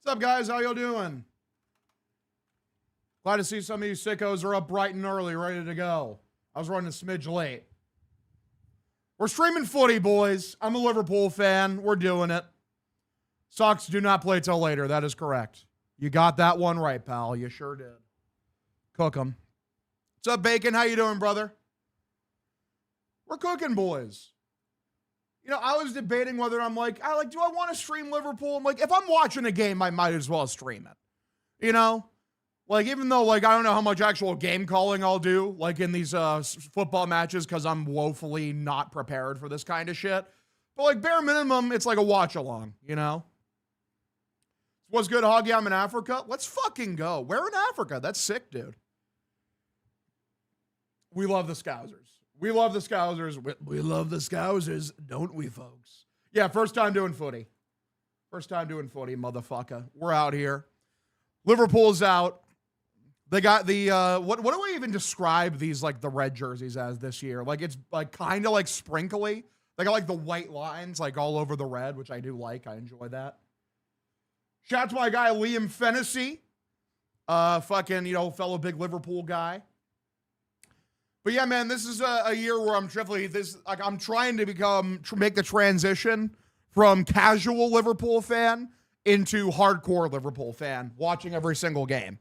up, guys? How y'all doing? Glad to see some of you sickos are up bright and early, ready to go. I was running a smidge late. We're streaming footy, boys. I'm a Liverpool fan. We're doing it. Sox do not play till later. That is correct. You got that one right, pal. You sure did. Cook 'em. What's up, Bacon? How you doing, brother? We're cooking, boys. You know, I was debating whether do I want to stream Liverpool? I'm like, if I'm watching a game, I might as well stream it. You know? Like, even though, like, I don't know how much actual game calling I'll do, like, in these football matches, because I'm woefully not prepared for this kind of shit. But, like, bare minimum, it's like a watch-along, you know? What's good, Hoggy? I'm in Africa. Let's fucking go. Where in Africa? That's sick, dude. We love the Scousers. We love the Scousers. We love the Scousers, don't we, folks? Yeah, first time doing footy. First time doing footy, motherfucker. We're out here. Liverpool's out. They got the, what do I even describe these, like, the red jerseys as this year? Like, it's, like, kind of, like, sprinkly. They got, like, the white lines, like, all over the red, which I do like. I enjoy that. Shout out to my guy, Liam Fennessy. Fucking, you know, fellow big Liverpool guy. But yeah, man, this is a year where I'm definitely, I'm trying to make the transition from casual Liverpool fan into hardcore Liverpool fan, watching every single game.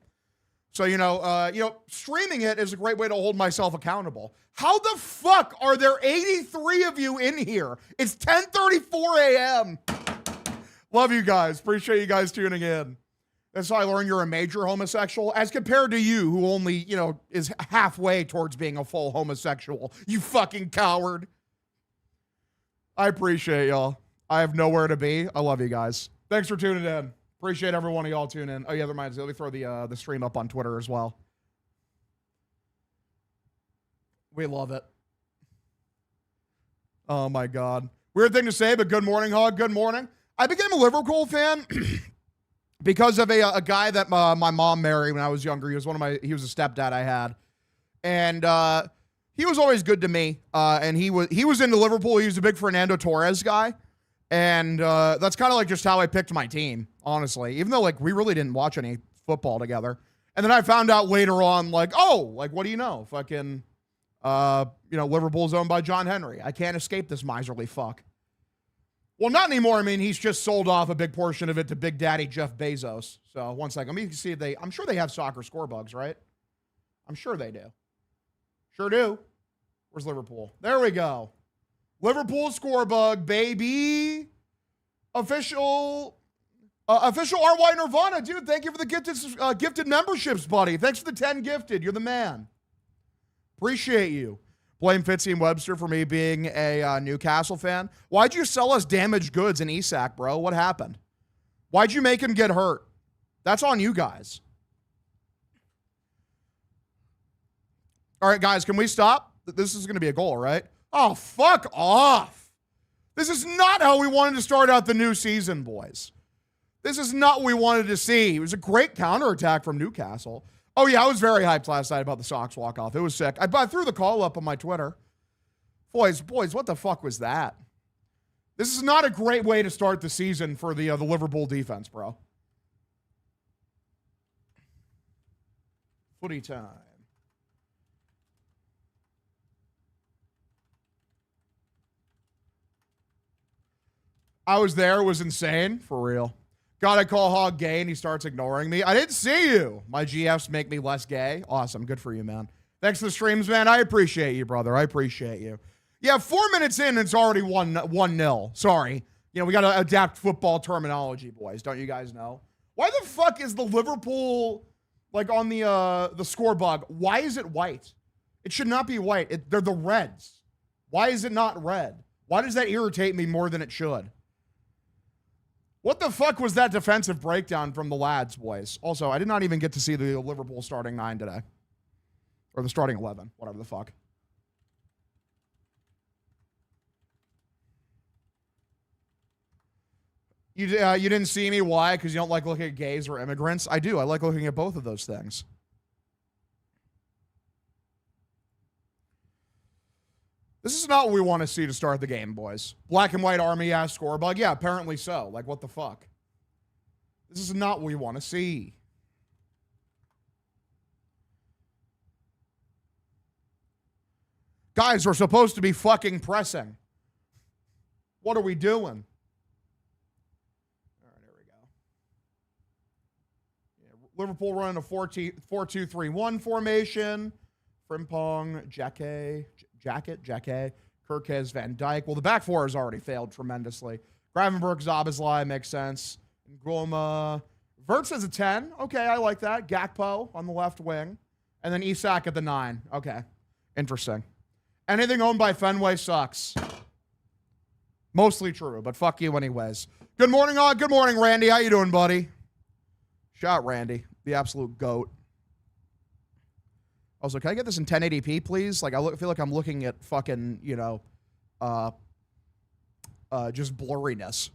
So, you know, streaming it is a great way to hold myself accountable. How the fuck are there 83 of you in here? It's 10:34 a.m. Love you guys. Appreciate you guys tuning in. That's how I learned you're a major homosexual, as compared to you, who only, you know, is halfway towards being a full homosexual. You fucking coward. I appreciate y'all. I have nowhere to be. I love you guys. Thanks for tuning in. Appreciate every one of y'all tuning in. Oh, yeah, that reminds me. Let me throw the stream up on Twitter as well. We love it. Oh, my God. Weird thing to say, but good morning, Hog. Good morning. I became a Liverpool fan because of a guy that my mom married when I was younger. He was a stepdad I had. And he was always good to me. And he was into Liverpool. He was a big Fernando Torres guy. And that's kind of like just how I picked my team, honestly. Even though, like, we really didn't watch any football together. And then I found out later on, like, oh, like, what do you know? Fucking, you know, Liverpool's owned by John Henry. I can't escape this miserly fuck. Well, not anymore. I mean, he's just sold off a big portion of it to Big Daddy Jeff Bezos. So, one second. Let me see if I'm sure they have soccer score bugs, right? I'm sure they do. Sure do. Where's Liverpool? There we go. Liverpool score bug, baby. Official RY Nirvana. Dude, thank you for the gifted memberships, buddy. Thanks for the 10 gifted. You're the man. Appreciate you. Blame Fitzy and Webster for me being a Newcastle fan. Why'd you sell us damaged goods in ESAC, bro? What happened? Why'd you make him get hurt? That's on you guys. All right, guys, can we stop? This is going to be a goal, right? Oh, fuck off. This is not how we wanted to start out the new season, boys. This is not what we wanted to see. It was a great counterattack from Newcastle. Oh, yeah, I was very hyped last night about the Sox walk-off. It was sick. I threw the call up on my Twitter. Boys, what the fuck was that? This is not a great way to start the season for the Liverpool defense, bro. Footy time. I was there. It was insane. For real. God, I call Hog gay and he starts ignoring me. I didn't see you. My GFs make me less gay. Awesome. Good for you, man. Thanks for the streams, man. I appreciate you, brother. I appreciate you. Yeah, 4 minutes in, it's already 1-0. Sorry. You know, we got to adapt football terminology, boys. Don't you guys know? Why the fuck is the Liverpool, like, on the score bug? Why is it white? It should not be white. They're the Reds. Why is it not red? Why does that irritate me more than it should? What the fuck was that defensive breakdown from the lads, boys? Also, I did not even get to see the Liverpool starting 9 today. Or the starting 11, whatever the fuck. You didn't see me? Why? Because you don't like looking at gays or immigrants? I do. I like looking at both of those things. This is not what we want to see to start the game, boys. Black and white army ass score bug. Yeah, apparently so. Like, what the fuck? This is not what we want to see. Guys, we're supposed to be fucking pressing. What are we doing? All right, here we go. Yeah, Liverpool running a 4-2-3-1 formation. Frimpong, Jacket, Kirkes, Van Dijk. Well, the back four has already failed tremendously. Gravenberg, Szoboszlai makes sense. Ngoma. Wirtz as a 10. Okay, I like that. Gakpo on the left wing. And then Isak at the 9. Okay, interesting. Anything owned by Fenway sucks. Mostly true, but fuck you anyways. Good morning, good morning, Randy. How you doing, buddy? Shout Randy, the absolute GOAT. Also, can I get this in 1080p, please? Like, I feel like I'm looking at fucking, you know, just blurriness.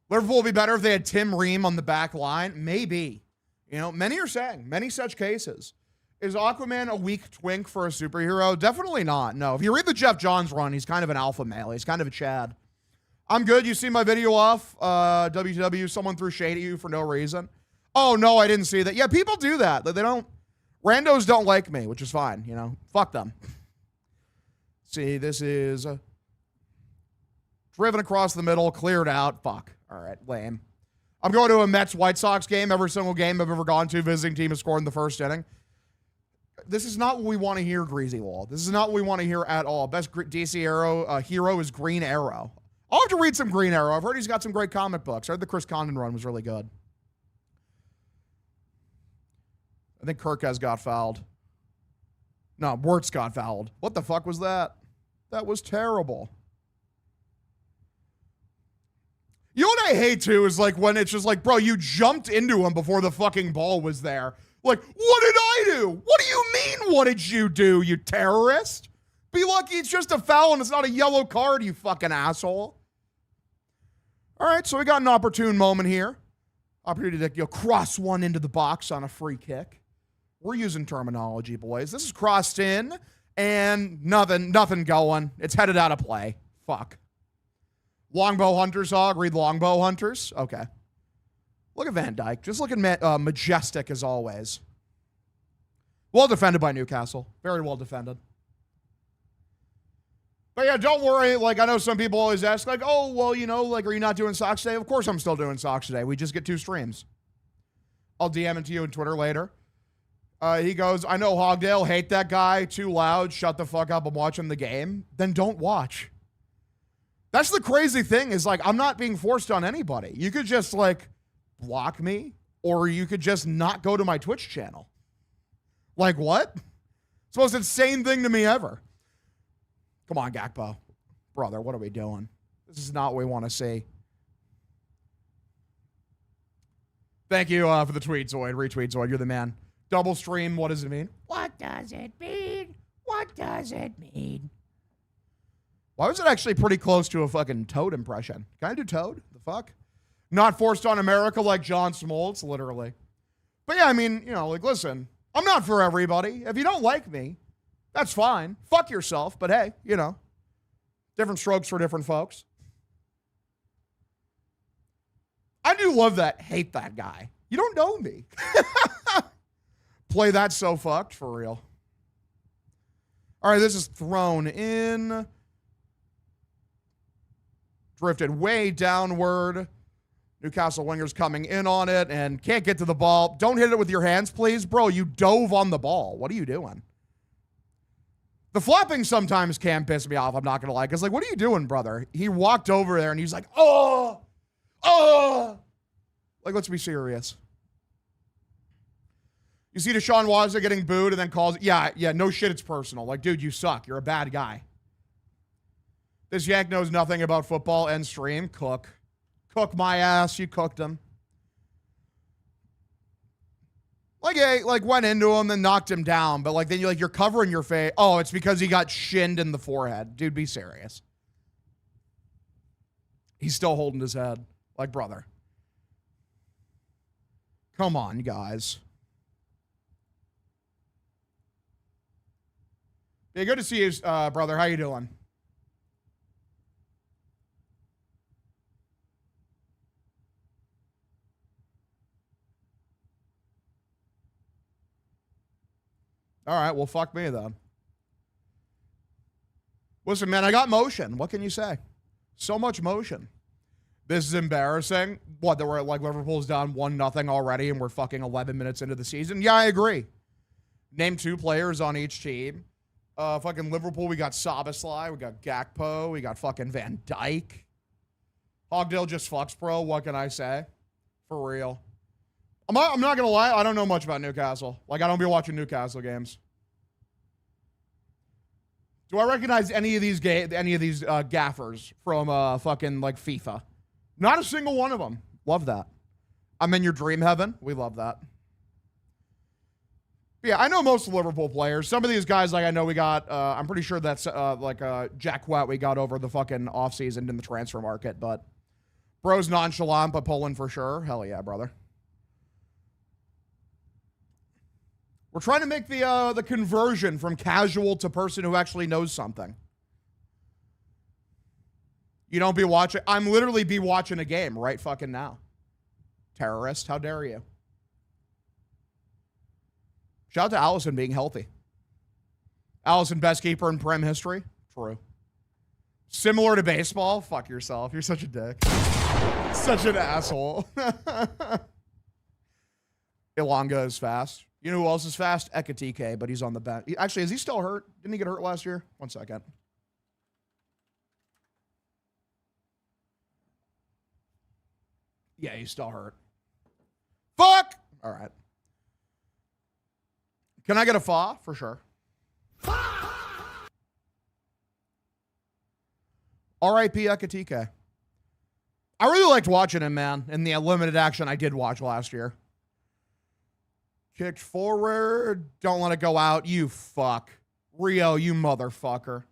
Liverpool would be better if they had Tim Ream on the back line. Maybe. You know, many are saying, many such cases. Is Aquaman a weak twink for a superhero? Definitely not. No. If you read the Jeff Johns run, he's kind of an alpha male. He's kind of a Chad. I'm good. You see my video off? WW, someone threw shade at you for no reason. Oh, no, I didn't see that. Yeah, people do that. They don't. Randos don't like me, which is fine. You know, fuck them. See, this is driven across the middle, cleared out. Fuck. All right, lame. I'm going to a Mets-White Sox game. Every single game I've ever gone to, visiting team has scored in the first inning. This is not what we want to hear, Greasy Wall. This is not what we want to hear at all. Best DC hero is Green Arrow. I'll have to read some Green Arrow. I've heard he's got some great comic books. I heard the Chris Condon run was really good. I think Kirkes got fouled. No, Wirtz got fouled. What the fuck was that? That was terrible. You know what I hate, too, is like when it's just like, bro, you jumped into him before the fucking ball was there. Like, what did I do? What do you mean, what did you do, you terrorist? Be lucky it's just a foul and it's not a yellow card, you fucking asshole. All right, so we got an opportune moment here. Opportunity to cross one into the box on a free kick. We're using terminology, boys. This is crossed in and nothing going. It's headed out of play. Fuck. Longbow Hunters, Hog. Read Longbow Hunters. Okay. Look at Van Dijk. Just looking majestic as always. Well defended by Newcastle. Very well defended. But yeah, don't worry. Like, I know some people always ask, like, oh, well, you know, like, are you not doing socks today? Of course I'm still doing socks today. We just get 2 streams. I'll DM it to you on Twitter later. He goes, I know Hogdale, hate that guy, too loud, shut the fuck up, I'm watching the game. Then don't watch. That's the crazy thing is, like, I'm not being forced on anybody. You could just, like, block me, or you could just not go to my Twitch channel. Like, what? It's the most insane thing to me ever. Come on, Gakpo. Brother, what are we doing? This is not what we want to see. Thank you for the tweet, Zoid. Retweet, Zoid. You're the man. Double stream, what does it mean? What does it mean? What does it mean? Why was it actually pretty close to a fucking Toad impression? Can I do Toad? The fuck? Not forced on America like John Smoltz, literally. But yeah, I mean, you know, like, listen, I'm not for everybody. If you don't like me, that's fine. Fuck yourself. But hey, you know, different strokes for different folks. I do love that. Hate that guy. You don't know me. Play that so fucked for real. All right, this is thrown in. Drifted way downward. Newcastle wingers coming in on it and can't get to the ball. Don't hit it with your hands, please. Bro, you dove on the ball. What are you doing? The flopping sometimes can piss me off, I'm not going to lie. Because, like, what are you doing, brother? He walked over there and he's like, oh. Like, let's be serious. You see Deshaun Watson getting booed and then calls, yeah, no shit, it's personal. Like, dude, you suck. You're a bad guy. This yank knows nothing about football. End stream. Cook my ass. You cooked him. Like went into him, then knocked him down. But like then you're covering your face. Oh, it's because he got shinned in the forehead. Dude, be serious. He's still holding his head. Like, brother. Come on, guys. Yeah, good to see you, brother. How you doing? All right, well, fuck me then. Listen, man, I got motion. What can you say? So much motion. This is embarrassing. What, that we're like Liverpool's down 1-0 already and we're fucking 11 minutes into the season? Yeah, I agree. Name 2 players on each team. Fucking Liverpool, we got Szoboszlai, we got Gakpo, we got fucking Van Dijk. Hogdale just fucks, bro. What can I say? For real. I'm not going to lie. I don't know much about Newcastle. Like, I don't be watching Newcastle games. Do I recognize any of these gaffers from fucking like FIFA? Not a single one of them. Love that. I'm in your dream heaven. We love that. But yeah, I know most of the Liverpool players. Some of these guys, like I know we got, I'm pretty sure that's Jack Quett we got over the fucking offseason in the transfer market. But bro's nonchalant, but Poland for sure. Hell yeah, brother. We're trying to make the conversion from casual to person who actually knows something. You don't be watching. I'm literally be watching a game right fucking now. Terrorist, how dare you? Shout out to Allison being healthy. Allison, best keeper in Prem history. True. Similar to baseball. Fuck yourself. You're such a dick. Such an asshole. Ilanga is fast. You know who else is fast? Ekatike, but he's on the bench. Actually, is he still hurt? Didn't he get hurt last year? 1 second. Yeah, he's still hurt. Fuck! All right. Can I get a fa? For sure. R.I.P. Ekatike. I really liked watching him, man, in the limited action I did watch last year. Kicked forward. Don't let it go out. You fuck. Rio, you motherfucker.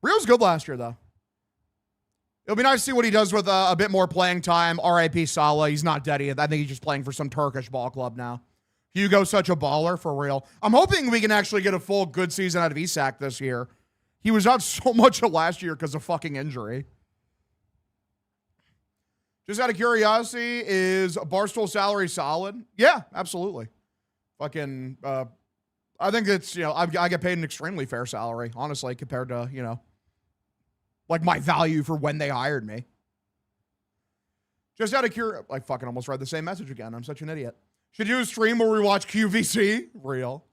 Rio's good last year, though. It'll be nice to see what he does with a bit more playing time. R.I.P. Salah. He's not dead yet. I think he's just playing for some Turkish ball club now. Hugo's such a baller, for real. I'm hoping we can actually get a full good season out of Isak this year. He was out so much last year because of fucking injury. Just out of curiosity, is Barstool salary solid? Yeah, absolutely. Fucking, I think it's, you know, I get paid an extremely fair salary, honestly, compared to, you know, like my value for when they hired me. Just out of curiosity, like fucking almost read the same message again. I'm such an idiot. Should you do a stream where we watch QVC? Real.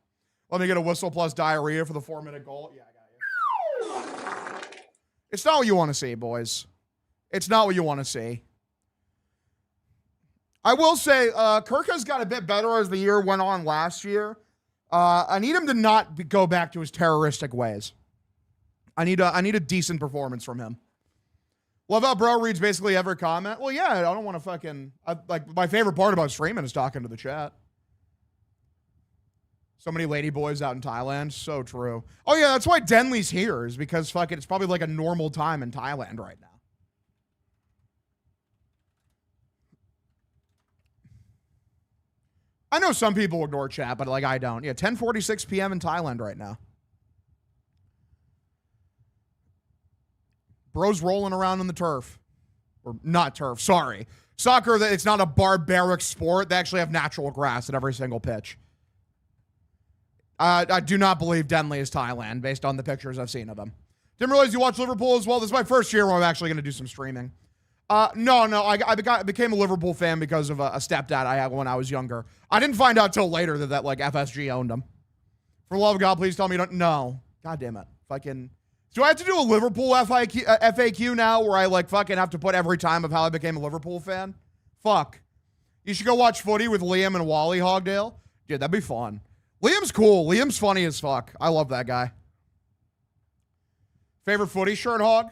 Let me get a whistle plus diarrhea for the 4-minute goal. Yeah, I got you. It's not what you want to see, boys. It's not what you want to see. I will say, Kirk has got a bit better as the year went on last year. I need him to not go back to his terroristic ways. I need a decent performance from him. Love how bro reads basically every comment. Well, yeah, I don't want to fucking... like, my favorite part about streaming is talking to the chat. So many lady boys out in Thailand. So true. Oh, yeah, that's why Denley's here, is because fucking it's probably like a normal time in Thailand right now. I know some people ignore chat, but like I don't. Yeah, 10:46 p.m. in Thailand right now. Bro's rolling around in the turf. Or not turf, sorry. Soccer, it's not a barbaric sport. They actually have natural grass at every single pitch. I do not believe Denley is Thailand based on the pictures I've seen of him. Didn't realize you watch Liverpool as well. This is my first year where I'm actually going to do some streaming. No, I became a Liverpool fan because of a stepdad I had when I was younger. I didn't find out till later that like FSG owned him. For the love of God, please tell me you don't. No. God damn it. Fucking... Do I have to do a Liverpool FAQ now where I like fucking have to put every time of how I became a Liverpool fan? Fuck. You should go watch footy with Liam and Wally Hogdale. Dude, that'd be fun. Liam's cool. Liam's funny as fuck. I love that guy. Favorite footy shirt, Hog?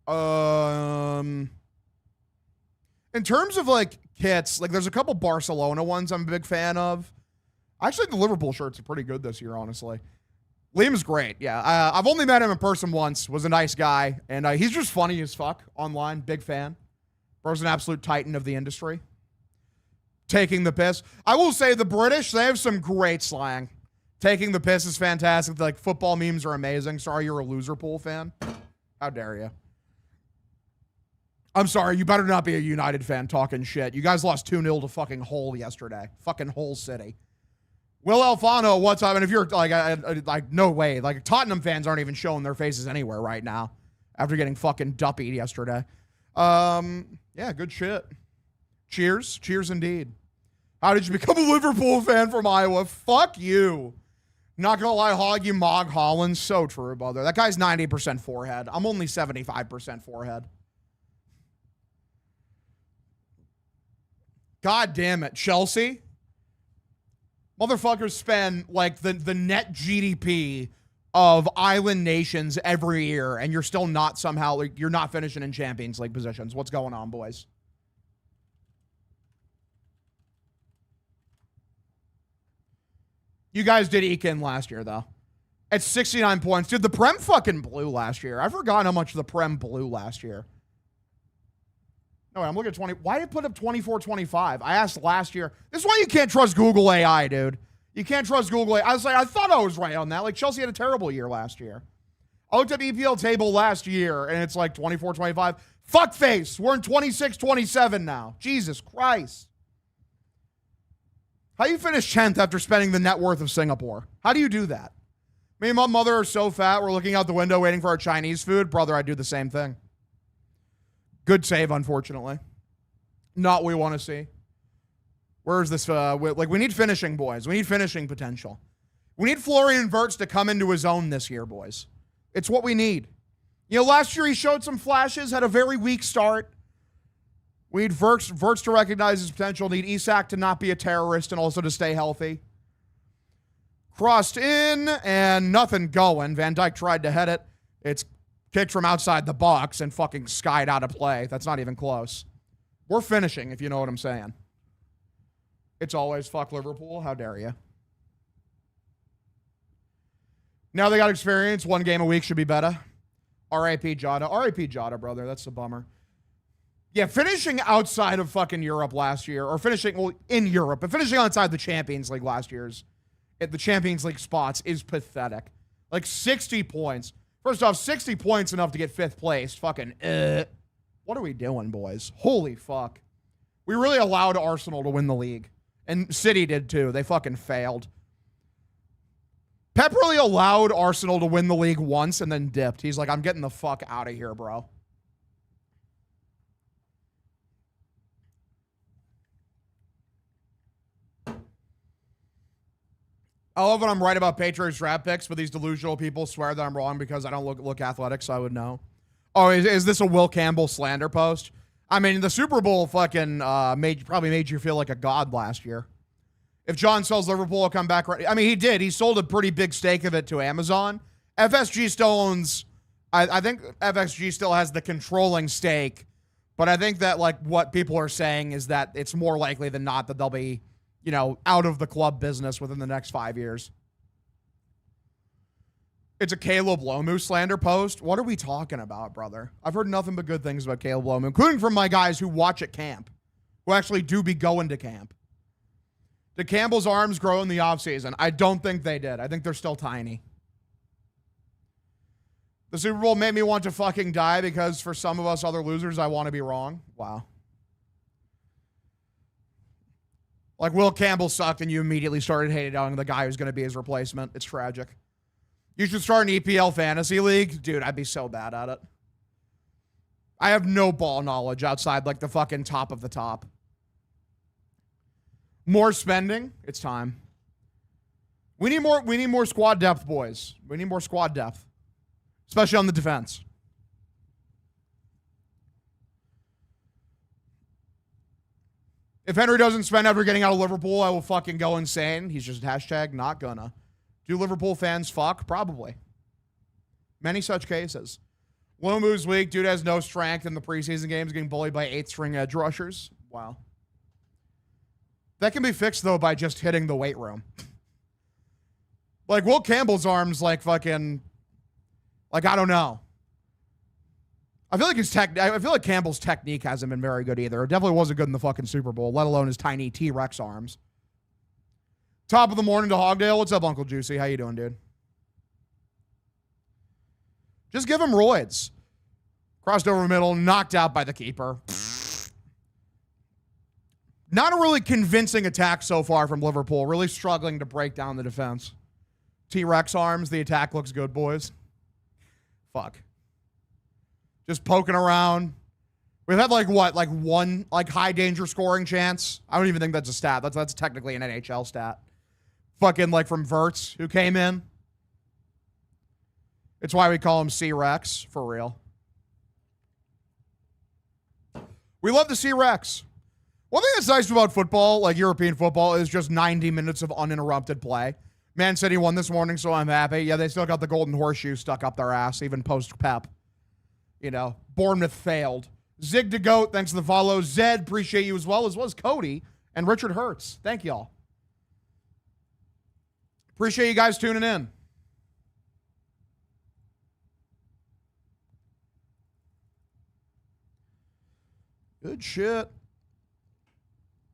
In terms of like kits, like there's a couple Barcelona ones I'm a big fan of. Actually, the Liverpool shirts are pretty good this year, honestly. Liam's great, yeah. I've only met him in person once. Was a nice guy, and he's just funny as fuck online. Big fan. Bro's an absolute titan of the industry. Taking the piss. I will say the British, they have some great slang. Taking the piss is fantastic. Like football memes are amazing. Sorry, you're a Loserpool fan. How dare you? I'm sorry, you better not be a United fan talking shit. You guys lost 2-0 to fucking Hull yesterday. Fucking Hull City. Will Alfano, what's up? And if you're like, no way. Like, Tottenham fans aren't even showing their faces anywhere right now after getting fucking duppied yesterday. Yeah, good shit. Cheers. Cheers indeed. How did you become a Liverpool fan from Iowa? Fuck you. Not gonna lie, Hog, you Mog Holland. So true, brother. That guy's 90% forehead. I'm only 75% forehead. God damn it. Chelsea? Motherfuckers spend like the net GDP of island nations every year, and you're still not somehow, like, you're not finishing in Champions League positions. What's going on, boys? You guys did eke in last year, though. At 69 points. Dude, the Prem fucking blew last year. I forgot how much the Prem blew last year. No, wait, I'm looking at 20. Why did it put up 24-25? I asked last year. This is why you can't trust Google AI, dude. You can't trust Google AI. I was like, I thought I was right on that. Like, Chelsea had a terrible year last year. I looked at the EPL table last year, and it's like 24-25. Fuckface. We're in 26-27 now. Jesus Christ. How do you finish 10th after spending the net worth of Singapore? How do you do that? Me and my mother are so fat, we're looking out the window waiting for our Chinese food. Brother, I'd do the same thing. Good save, unfortunately. Not what we want to see. Where's this? We need finishing, boys. We need finishing potential. We need Florian Wirtz to come into his own this year, boys. It's what we need. You know, last year he showed some flashes, had a very weak start. We need Wirtz to recognize his potential. Need Isak to not be a terrorist and also to stay healthy. Crossed in and nothing going. Van Dijk tried to head it. It's kicked from outside the box and fucking skied out of play. That's not even close. We're finishing, if you know what I'm saying. It's always fuck Liverpool. How dare you? Now they got experience. 1 game a week should be better. R.I.P. Jota. R.I.P. Jota, brother. That's a bummer. Yeah, finishing outside of fucking Europe last year, or finishing, well, in Europe, but finishing outside the Champions League last year's, at the Champions League spots is pathetic. Like 60 points. First off, 60 points enough to get 5th place. Fucking, what are we doing, boys? Holy fuck. We really allowed Arsenal to win the league. And City did too. They fucking failed. Pep really allowed Arsenal to win the league once and then dipped. He's like, I'm getting the fuck out of here, bro. I love when I'm right about Patriots draft picks, but these delusional people swear that I'm wrong because I don't look athletic, so I would know. Oh, is this a Will Campbell slander post? I mean, the Super Bowl fucking probably made you feel like a god last year. If John sells Liverpool, he'll come back. I mean, he did. He sold a pretty big stake of it to Amazon. FSG still owns, I think FSG still has the controlling stake, but I think that, like, what people are saying is that it's more likely than not that they'll be, you know, out of the club business within the next 5 years. It's a Caleb Lomu slander post. What are we talking about, brother? I've heard nothing but good things about Caleb Lomu, including from my guys who watch at camp, who actually do be going to camp. Did Campbell's arms grow in the offseason? I don't think they did. I think they're still tiny. The Super Bowl made me want to fucking die because for some of us other losers, I want to be wrong. Wow. Like, Will Campbell sucked and you immediately started hating on the guy who's going to be his replacement. It's tragic. You should start an EPL fantasy league. Dude, I'd be so bad at it. I have no ball knowledge outside, like, the fucking top of the top. More spending. It's time. We need more squad depth, boys. We need more squad depth. Especially on the defense. If Henry doesn't spend after getting out of Liverpool, I will fucking go insane. He's just hashtag not gonna. Do Liverpool fans fuck? Probably. Many such cases. Lomu's weak. Dude has no strength in the preseason games, getting bullied by 8th-string edge rushers. Wow. That can be fixed, though, by just hitting the weight room. Like, Will Campbell's arms, like, fucking... Like, I don't know. I feel like Campbell's technique hasn't been very good either. It definitely wasn't good in the fucking Super Bowl, let alone his tiny T-Rex arms. Top of the morning to Hogdale. What's up, Uncle Juicy? How you doing, dude? Just give him roids. Crossed over the middle, knocked out by the keeper. Not a really convincing attack so far from Liverpool. Really struggling to break down the defense. T-Rex arms. The attack looks good, boys. Fuck. Just poking around. We've had like what? Like one like high danger scoring chance. I don't even think that's a stat. That's technically an NHL stat. Fucking like from Verts who came in. It's why we call him C-Rex, for real. We love the C-Rex. One thing that's nice about football, like European football, is just 90 minutes of uninterrupted play. Man City won this morning, so I'm happy. Yeah, they still got the golden horseshoe stuck up their ass, even post-Pep. You know, Bournemouth failed. Zig to Goat, thanks for the follow. Zed, appreciate you as well as Cody and Richard Hertz. Thank y'all. Appreciate you guys tuning in. Good shit.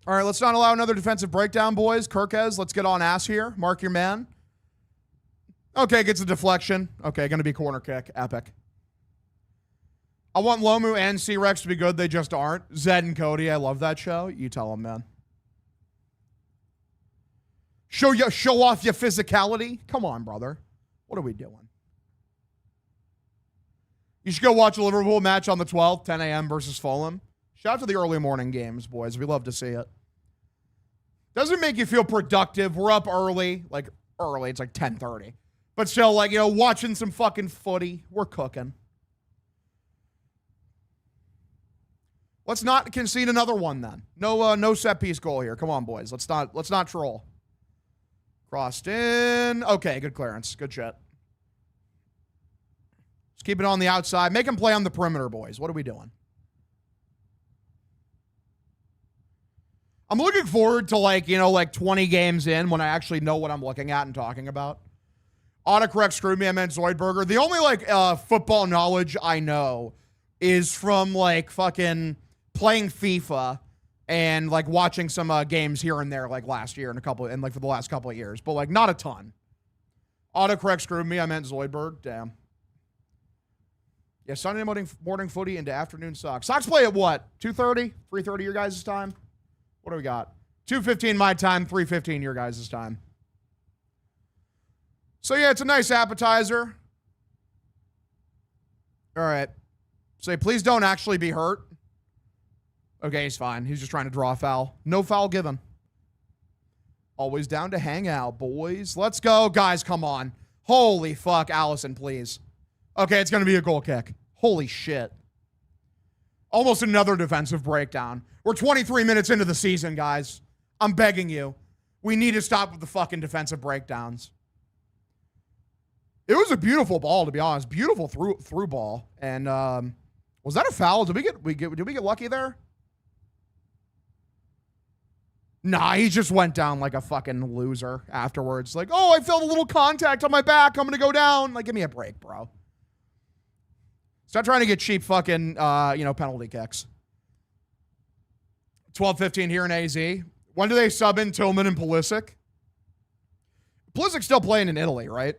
All right, let's not allow another defensive breakdown, boys. Kirkez, let's get on ass here. Mark your man. Okay, gets a deflection. Okay, going to be corner kick. Epic. I want Lomu and C-Rex to be good. They just aren't. Zed and Cody, I love that show. You tell them, man. Show off your physicality. Come on, brother. What are we doing? You should go watch a Liverpool match on the 12th, 10 a.m. versus Fulham. Shout out to the early morning games, boys. We love to see it. Doesn't make you feel productive. We're up early. Like, early. It's like 10:30. But still, like, you know, watching some fucking footy. We're cooking. Let's not concede another one then. No set piece goal here. Come on, boys. Let's not troll. Crossed in. Okay, good clearance. Good shit. Let's keep it on the outside. Make him play on the perimeter, boys. What are we doing? I'm looking forward to like 20 games in when I actually know what I'm looking at and talking about. Autocorrect screwed me. I meant Zoidberger. The only football knowledge I know is from like fucking playing FIFA and like watching some games here and there like last year and for the last couple of years, but like not a ton. Autocorrect screwed me. I meant Zoidberg. Damn. Yeah, Sunday morning footy into afternoon Sox. Sox play at what? 2:30? 3:30 your guys' time? What do we got? 2:15 my time, 3:15 your guys' time. So yeah, it's a nice appetizer. All right. Say, please don't actually be hurt. Okay, he's fine. He's just trying to draw a foul. No foul given. Always down to hang out, boys. Let's go. Guys, come on. Holy fuck, Allison, please. Okay, it's going to be a goal kick. Holy shit. Almost another defensive breakdown. We're 23 minutes into the season, guys. I'm begging you. We need to stop with the fucking defensive breakdowns. It was a beautiful ball, to be honest. Beautiful through ball. And was that a foul? Did we get lucky there? Nah, he just went down like a fucking loser afterwards. Like, oh, I felt a little contact on my back. I'm going to go down. Like, give me a break, bro. Stop trying to get cheap fucking, penalty kicks. 12:15 here in AZ. When do they sub in Tillman and Pulisic? Pulisic's still playing in Italy, right?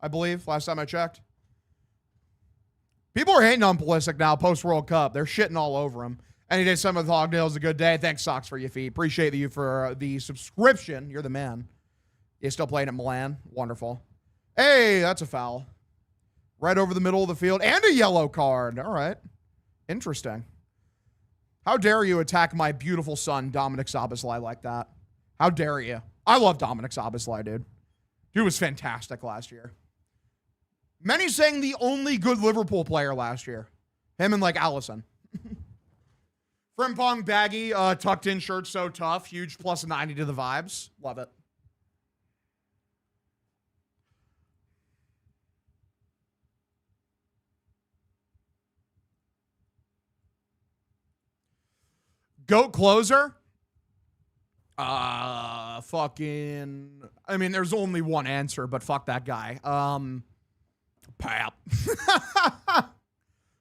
I believe, last time I checked. People are hating on Pulisic now post-World Cup. They're shitting all over him. Any day summer with Hogdale is a good day. Thanks, Socks, for your feed. Appreciate you for the subscription. You're the man. You're still playing at Milan. Wonderful. Hey, that's a foul. Right over the middle of the field. And a yellow card. All right. Interesting. How dare you attack my beautiful son, Dominic Szoboszlai, like that? How dare you? I love Dominic Szoboszlai, dude. Dude was fantastic last year. Many saying the only good Liverpool player last year. Him and, like, Allison. Frimpong baggy, tucked in shirt so tough. Huge plus 90 to the vibes. Love it. Goat closer? Fucking... I mean, there's only one answer, but fuck that guy. Pap.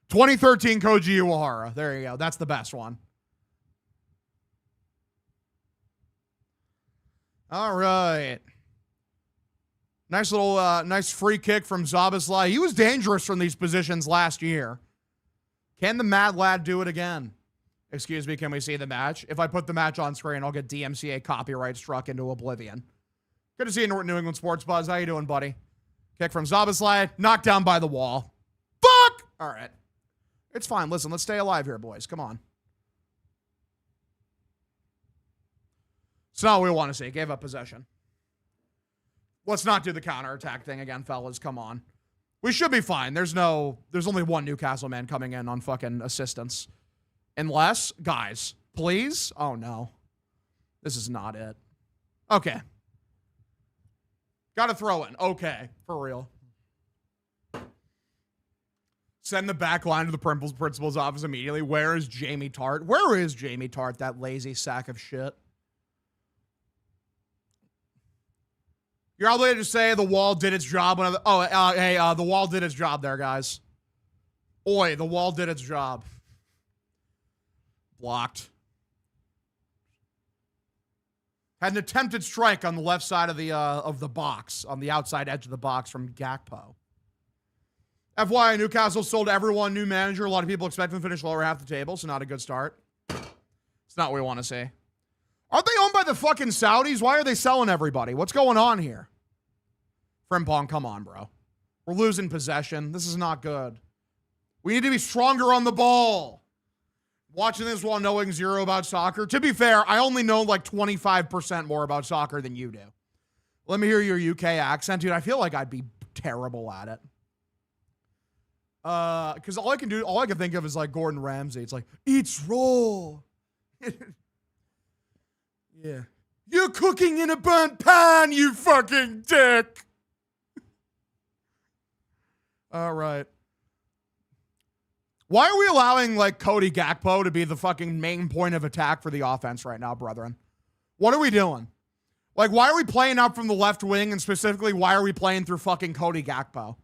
2013 Koji Iwahara. There you go. That's the best one. All right. Nice little, nice free kick from Szoboszlai. He was dangerous from these positions last year. Can the Mad Lad do it again? Excuse me, can we see the match? If I put the match on screen, I'll get DMCA copyright struck into oblivion. Good to see you, New England Sports Buzz. How you doing, buddy? Kick from Zabaslai, knocked down by the wall. Fuck! All right. It's fine. Listen, let's stay alive here, boys. Come on. It's not what we want to see. Gave up possession. Let's not do the counterattack thing again, fellas. Come on. We should be fine. There's only one Newcastle man coming in on fucking assistance. Unless, guys, please. Oh, no. This is not it. Okay. Got to throw in. Okay. For real. Send the back line to the principal's office immediately. Where is Jamie Tart? Where is Jamie Tart, that lazy sack of shit? You're obligated to say the wall did its job. The wall did its job there, guys. Oi, the wall did its job. Blocked. Had an attempted strike on the left side of the box, on the outside edge of the box from Gakpo. FYI, Newcastle sold everyone new manager. A lot of people expect them to finish lower half the table, so not a good start. It's not what we want to see. Aren't they owned by the fucking Saudis? Why are they selling everybody? What's going on here? Frimpong, come on, bro. We're losing possession. This is not good. We need to be stronger on the ball. Watching this while knowing zero about soccer. To be fair, I only know like 25% more about soccer than you do. Let me hear your UK accent, dude. I feel like I'd be terrible at it. Because all I can think of is like Gordon Ramsay. It's like, it's raw. Yeah. You're cooking in a burnt pan, you fucking dick. All right. Why are we allowing, like, Cody Gakpo to be the fucking main point of attack for the offense right now, brethren? What are we doing? Like, why are we playing up from the left wing, and specifically, why are we playing through fucking Cody Gakpo?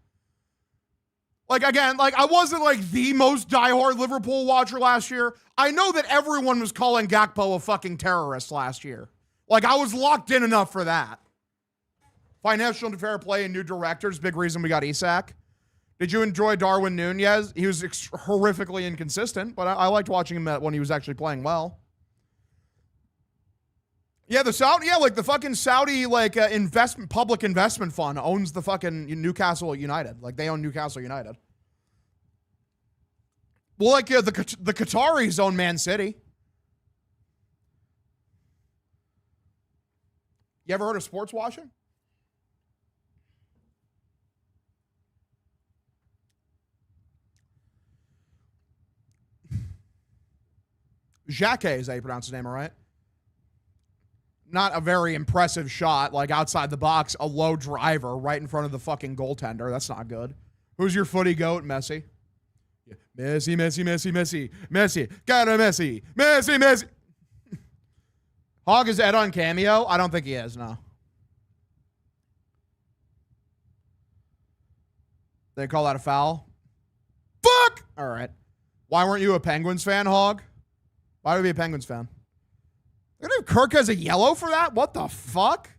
Like, again, like, I wasn't, like, the most diehard Liverpool watcher last year. I know that everyone was calling Gakpo a fucking terrorist last year. Like, I was locked in enough for that. Financial and fair play and new directors, big reason we got Isak. Did you enjoy Darwin Nunez? He was horrifically inconsistent, but I liked watching him when he was actually playing well. Yeah, the fucking Saudi, like, public investment fund owns the fucking Newcastle United. Like, they own Newcastle United. Well, like, the Qataris own Man City. You ever heard of sports washing? Jacque is how you pronounce his name, all right? Not a very impressive shot, like outside the box, a low driver right in front of the fucking goaltender. That's not good. Who's your footy goat? Messi. Yeah. Messi, Messi, Messi, Messi, Messi. Gotta Messi. Messi, Messi. Hog is Ed on Cameo? I don't think he is, no. They call that a foul? Fuck! All right. Why weren't you a Penguins fan, Hog? Why would you be a Penguins fan? Kirk has a yellow for that? What the fuck?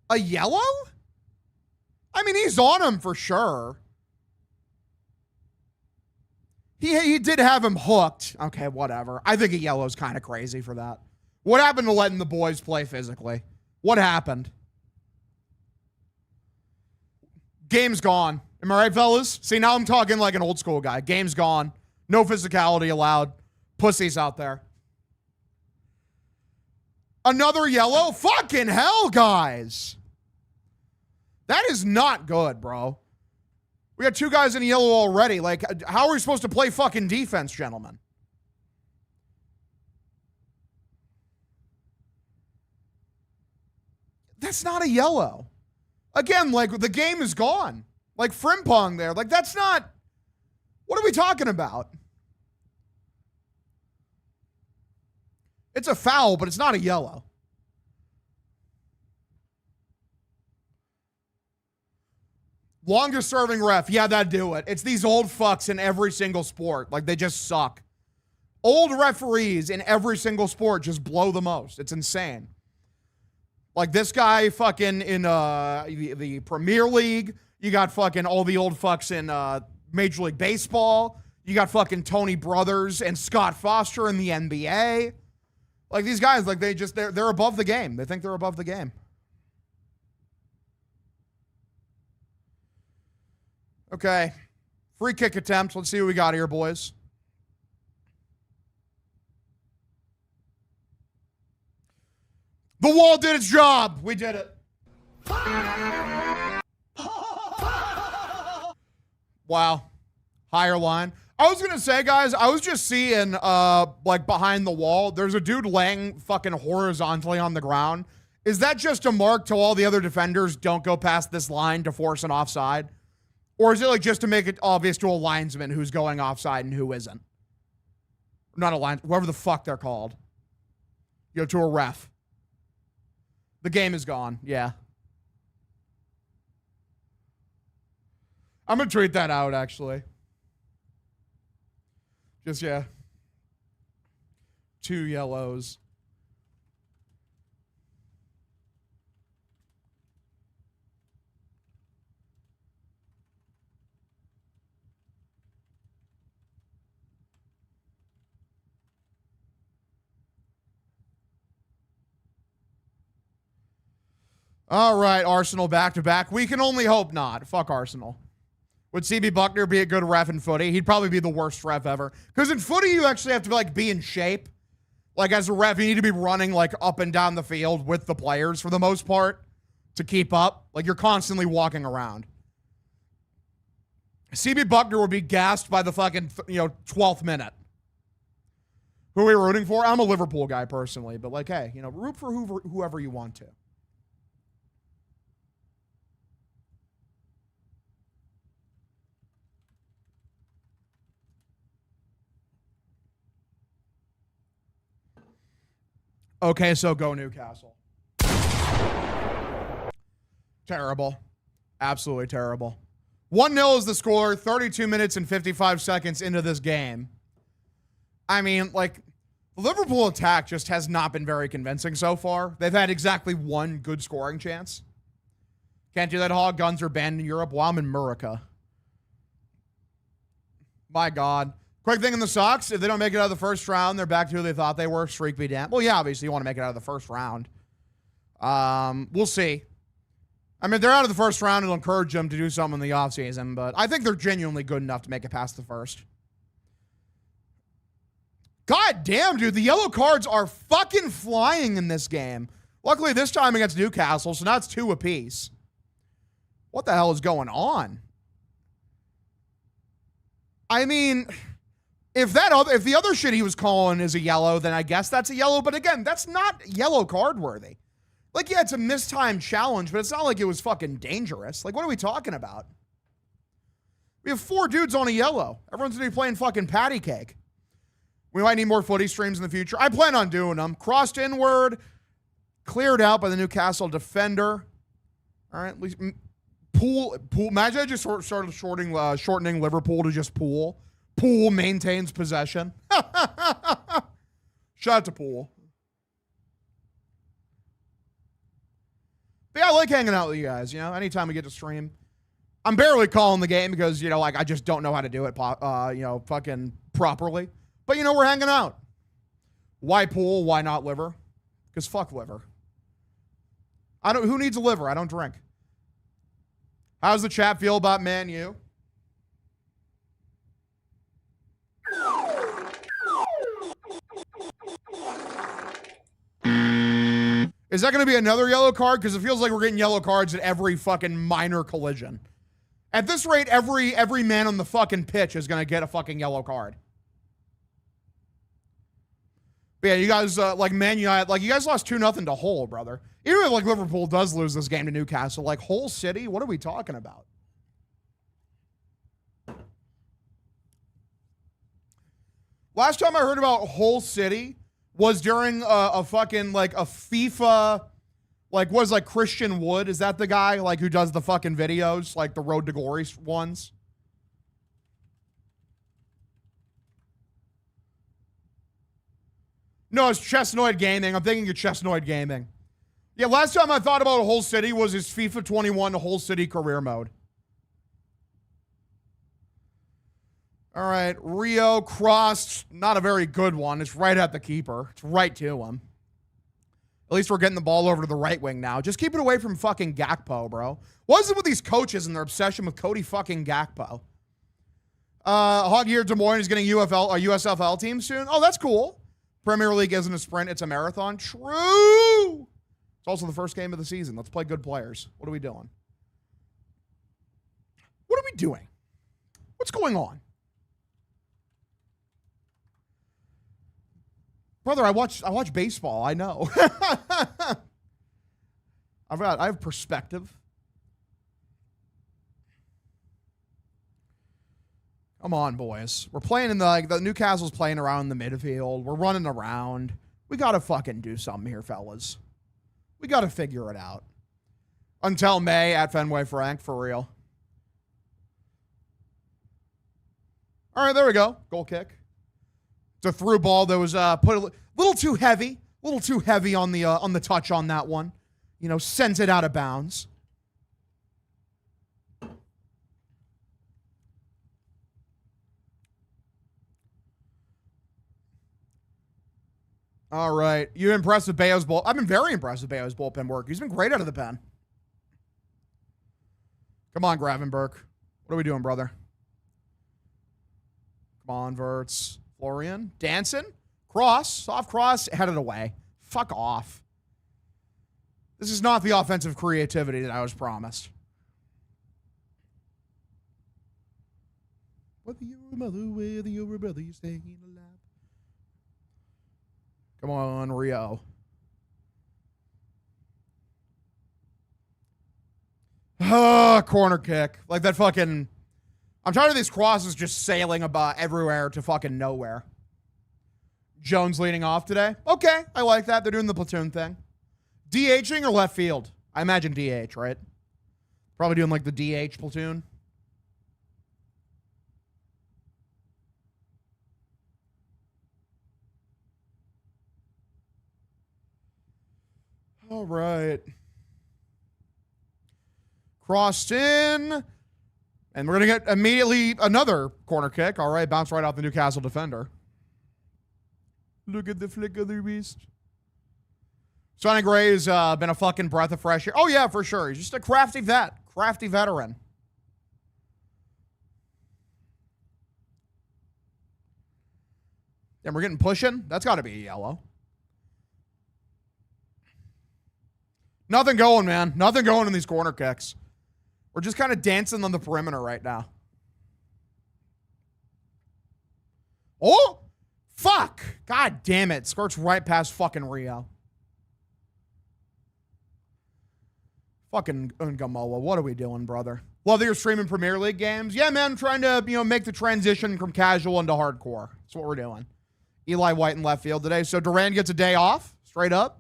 A yellow? I mean, he's on him for sure. He did have him hooked. Okay, whatever. I think a yellow's kind of crazy for that. What happened to letting the boys play physically? What happened? Game's gone. Am I right, fellas? See, now I'm talking like an old school guy. Game's gone. No physicality allowed. Pussies out there. Another yellow? Fucking hell, guys. That is not good, bro. We got two guys in yellow already. Like, how are we supposed to play fucking defense, gentlemen? That's not a yellow. Again, like, the game is gone. Like, Frimpong there. Like, that's not... What are we talking about? It's a foul, but it's not a yellow. Longest serving ref. Yeah, that'd do it. It's these old fucks in every single sport. Like, they just suck. Old referees in every single sport just blow the most. It's insane. Like, this guy fucking in the Premier League. You got fucking all the old fucks in Major League Baseball. You got Tony Brothers and Scott Foster in the NBA. Like these guys, like they're above the game. They think they're above the game. Okay. Free kick attempt. Let's see what we got here, boys. The wall did its job. We did it. Wow. Higher line. I was going to say, guys, I was just seeing, like, behind the wall, there's a dude laying fucking horizontally on the ground. Is that just a mark to all the other defenders, don't go past this line to force an offside? Or is it, like, just to make it obvious to a linesman who's going offside and who isn't? Not a line, whoever the fuck they're called. You know, to a ref. The game is gone, yeah. I'm going to tweet that out, actually. Just, yeah. 2 yellows. All right, Arsenal back-to-back. We can only hope not. Fuck Arsenal. Would CB Buckner be a good ref in footy? He'd probably be the worst ref ever. Because in footy, you actually have to like be in shape. Like as a ref, you need to be running like up and down the field with the players for the most part to keep up. Like you're constantly walking around. CB Buckner would be gassed by the fucking 12th minute. Who are we rooting for? I'm a Liverpool guy personally, but like, hey, root for whoever you want to. Okay, so go Newcastle. Terrible. Absolutely terrible. 1-0 is the score, 32 minutes and 55 seconds into this game. I mean, like, the Liverpool attack just has not been very convincing so far. They've had exactly one good scoring chance. Can't do that, Hog. Guns are banned in Europe while I'm in America. My God. Quick thing in the Sox, if they don't make it out of the first round, they're back to who they thought they were. Streak be damned. Well, yeah, obviously you want to make it out of the first round. We'll see. I mean, if they're out of the first round, it'll encourage them to do something in the offseason, but I think they're genuinely good enough to make it past the first. God damn, dude, the yellow cards are fucking flying in this game. Luckily, this time against Newcastle, so now it's 2 apiece. What the hell is going on? I mean, if the other shit he was calling is a yellow, then I guess that's a yellow. But again, that's not yellow card worthy. Like, yeah, it's a mistimed challenge, but it's not like it was fucking dangerous. Like, what are we talking about? We have 4 dudes on a yellow. Everyone's going to be playing fucking patty cake. We might need more footy streams in the future. I plan on doing them. Crossed inward, cleared out by the Newcastle defender. All right, at least Pool. Imagine I just started shortening Liverpool to just Pool. Pool maintains possession. Shout out to Pool. But yeah, I like hanging out with you guys, anytime we get to stream. I'm barely calling the game because, like I just don't know how to do it, fucking properly. But, we're hanging out. Why Pool? Why not liver? Because fuck liver. Who needs a liver? I don't drink. How's the chat feel about Man U? Is that going to be another yellow card? Because it feels like we're getting yellow cards at every fucking minor collision. At this rate, every man on the fucking pitch is going to get a fucking yellow card. But yeah, you guys, Man United, you guys lost 2-0 to Hull, brother. Even if, Liverpool does lose this game to Newcastle, Hull City, what are we talking about? Last time I heard about Hull City was during a fucking, a FIFA, Christian Wood? Is that the guy, who does the fucking videos, the Road to Glory ones? No, it's Chestnoid Gaming. I'm thinking of Chestnoid Gaming. Yeah, last time I thought about Hull City was his FIFA 21 Hull City career mode. All right, Rio crossed. Not a very good one. It's right at the keeper. It's right to him. At least we're getting the ball over to the right wing now. Just keep it away from fucking Gakpo, bro. What is it with these coaches and their obsession with Cody fucking Gakpo? Hog here, Des Moines is getting USFL team soon. Oh, that's cool. Premier League isn't a sprint, it's a marathon. True. It's also the first game of the season. Let's play good players. What are we doing? What are we doing? What's going on? Brother, I watch baseball. I know. I have perspective. Come on, boys. We're playing in the Newcastle's playing around in the midfield. We're running around. We got to fucking do something here, fellas. We got to figure it out. Until May at Fenway Frank, for real. All right, there we go. Goal kick. It's a through ball that was put a little too heavy. A little too heavy on the touch on that one. You know, sends it out of bounds. All right. You impressed with Bayo's bull? I've been very impressed with Bayo's bullpen work. He's been great out of the pen. Come on, Gravenberg. What are we doing, brother? Come on, Verts. Florian. Dancing. Cross. Soft cross. Headed away. Fuck off. This is not the offensive creativity that I was promised. Whether you're a mother, whether you're a brother, you're staying alive. Come on, Rio. Corner kick. Like that fucking... I'm tired of these crosses just sailing about everywhere to fucking nowhere. Jones leading off today. Okay, I like that. They're doing the platoon thing. DHing or left field? I imagine DH, right? Probably doing like the DH platoon. All right. Crossed in. And we're going to get immediately another corner kick. All right, bounce right off the Newcastle defender. Look at the flick of the wrist. Sonny Gray's been a fucking breath of fresh air. Oh, yeah, for sure. He's just a crafty vet. Crafty veteran. And we're getting pushing. That's got to be a yellow. Nothing going, man. Nothing going in these corner kicks. We're just kind of dancing on the perimeter right now. Oh! Fuck! God damn it. Skirts right past fucking Rio. Fucking Ungamoa. What are we doing, brother? Love that you're streaming Premier League games. Yeah, man. I'm trying to, make the transition from casual into hardcore. That's what we're doing. Eli White in left field today. So Duran gets a day off. Straight up.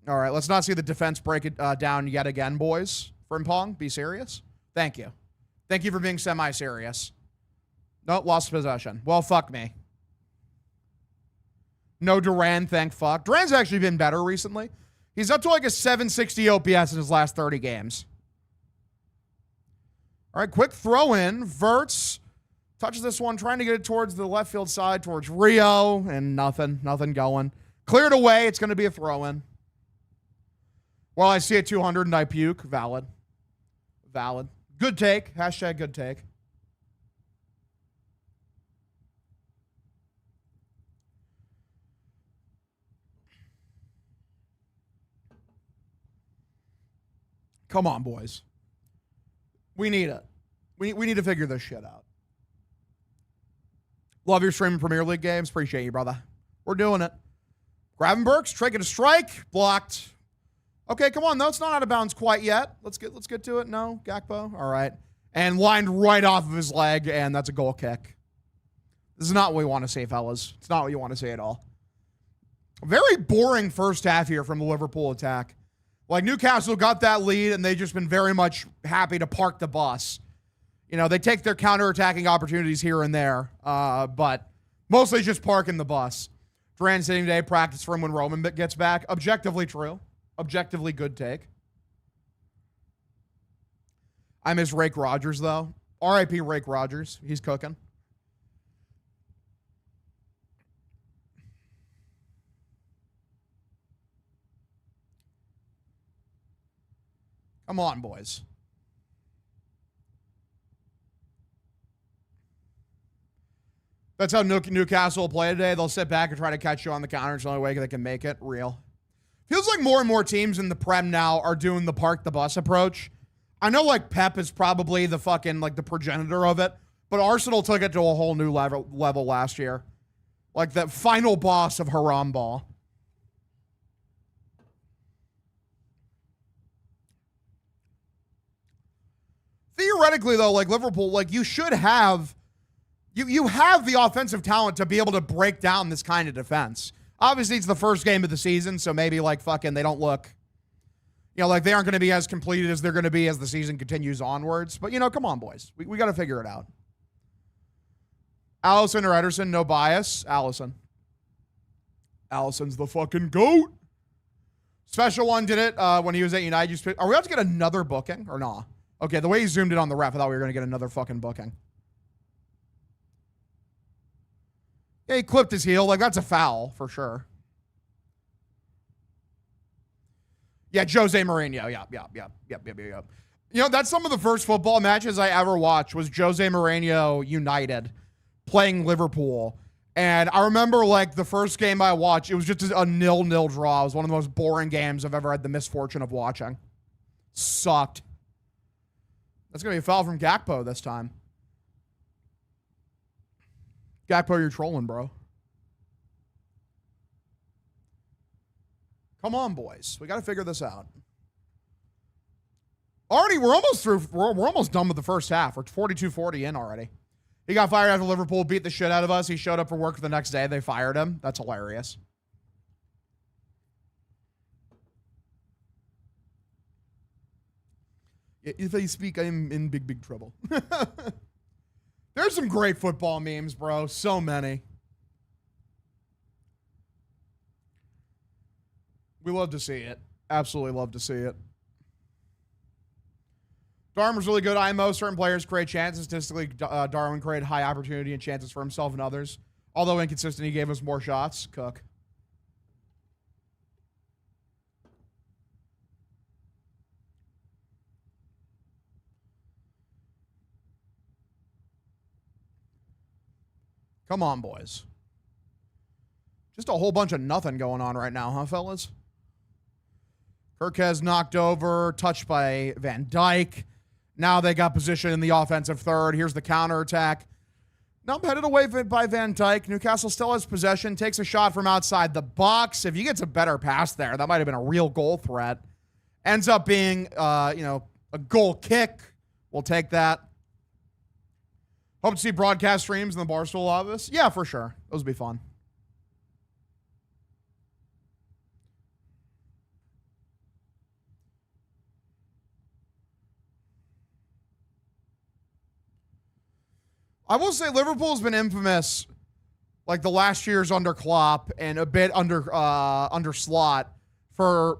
All right, let's not see the defense break it down yet again, boys. Frimpong, be serious. Thank you. Thank you for being semi-serious. Nope, lost possession. Well, fuck me. No Duran, thank fuck. Duran's actually been better recently. He's up to like a 760 OPS in his last 30 games. All right, quick throw in. Verts touches this one, trying to get it towards the left field side, towards Rio, and nothing going. Cleared away. It's going to be a throw in. Well, I see a 200 and I puke. Valid. Valid. Good take. Hashtag good take. Come on, boys. We need it. We need to figure this shit out. Love your streaming Premier League games. Appreciate you, brother. We're doing it. Gravenberg's taking a strike. Blocked. Okay, come on. No, it's not out of bounds quite yet. Let's get to it. No, Gakpo. All right. And lined right off of his leg, and that's a goal kick. This is not what we want to see, fellas. It's not what you want to see at all. Very boring first half here from the Liverpool attack. Like, Newcastle got that lead, and they've just been very much happy to park the bus. They take their counterattacking opportunities here and there, but mostly just parking the bus. Duran sitting today, practice for him when Roman gets back. Objectively true. Objectively good take. I miss Rake Rogers, though. R.I.P. Rake Rogers. He's cooking. Come on, boys. That's how Newcastle will play today. They'll sit back and try to catch you on the counter. It's the only way they can make it real. Feels like more and more teams in the Prem now are doing the park the bus approach. I know like Pep is probably the fucking like the progenitor of it, but Arsenal took it to a whole new level last year. Like the final boss of Haram Ball. Theoretically, though, like Liverpool, like you should have, you have the offensive talent to be able to break down this kind of defense. Obviously, it's the first game of the season, so maybe like fucking they don't look, you know, like they aren't going to be as completed as they're going to be as the season continues onwards. But, you know, come on, boys. We got to figure it out. Allison or Ederson, no bias. Allison. Allison's the fucking GOAT. Special One did it when he was at United. Are we about to get another booking or not? Okay, the way he zoomed in on the ref, I thought we were going to get another fucking booking. Yeah, he clipped his heel. Like, that's a foul for sure. Yeah, Jose Mourinho. Yep. You know, that's some of the first football matches I ever watched was Jose Mourinho United playing Liverpool. And I remember, like, the first game I watched, it was just a 0-0 draw. It was one of the most boring games I've ever had the misfortune of watching. Sucked. That's going to be a foul from Gakpo this time. Gakpo, you're trolling, bro. Come on, boys. We got to figure this out. Already, we're almost through. We're almost done with the first half. We're 42-40 in already. He got fired after Liverpool beat the shit out of us. He showed up for work the next day. They fired him. That's hilarious. If I speak, I am in big, big trouble. There's some great football memes, bro. So many. We love to see it. Absolutely love to see it. Darwin was really good. IMO. Certain players create chances. Statistically, Darwin created high opportunity and chances for himself and others. Although inconsistent, he gave us more shots. Cook. Come on, boys. Just a whole bunch of nothing going on right now, huh, fellas? Kirkez knocked over, touched by Van Dijk. Now they got position in the offensive third. Here's the counterattack. Now headed away by Van Dijk. Newcastle still has possession, takes a shot from outside the box. If he gets a better pass there, that might have been a real goal threat. Ends up being, a goal kick. We'll take that. Hope to see broadcast streams in the Barstool office. Yeah, for sure. Those would be fun. I will say Liverpool's been infamous, like the last years under Klopp and a bit under Slot for,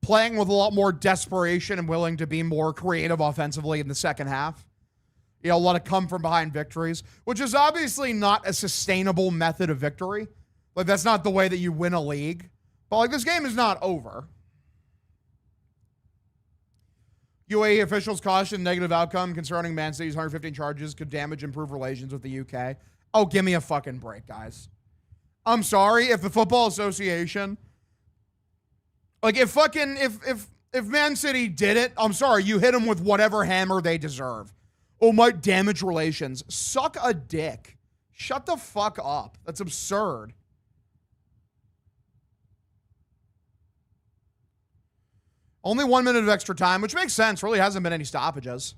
playing with a lot more desperation and willing to be more creative offensively in the second half. A lot of come from behind victories, which is obviously not a sustainable method of victory. Like, that's not the way that you win a league. But, like, this game is not over. UAE officials caution negative outcome concerning Man City's 115 charges could damage improved relations with the UK. Oh, give me a fucking break, guys. I'm sorry if the Football Association, like, if Man City did it, I'm sorry, you hit them with whatever hammer they deserve. Oh, might damage relations. Suck a dick. Shut the fuck up. That's absurd. Only 1 minute of extra time, which makes sense. Really hasn't been any stoppages.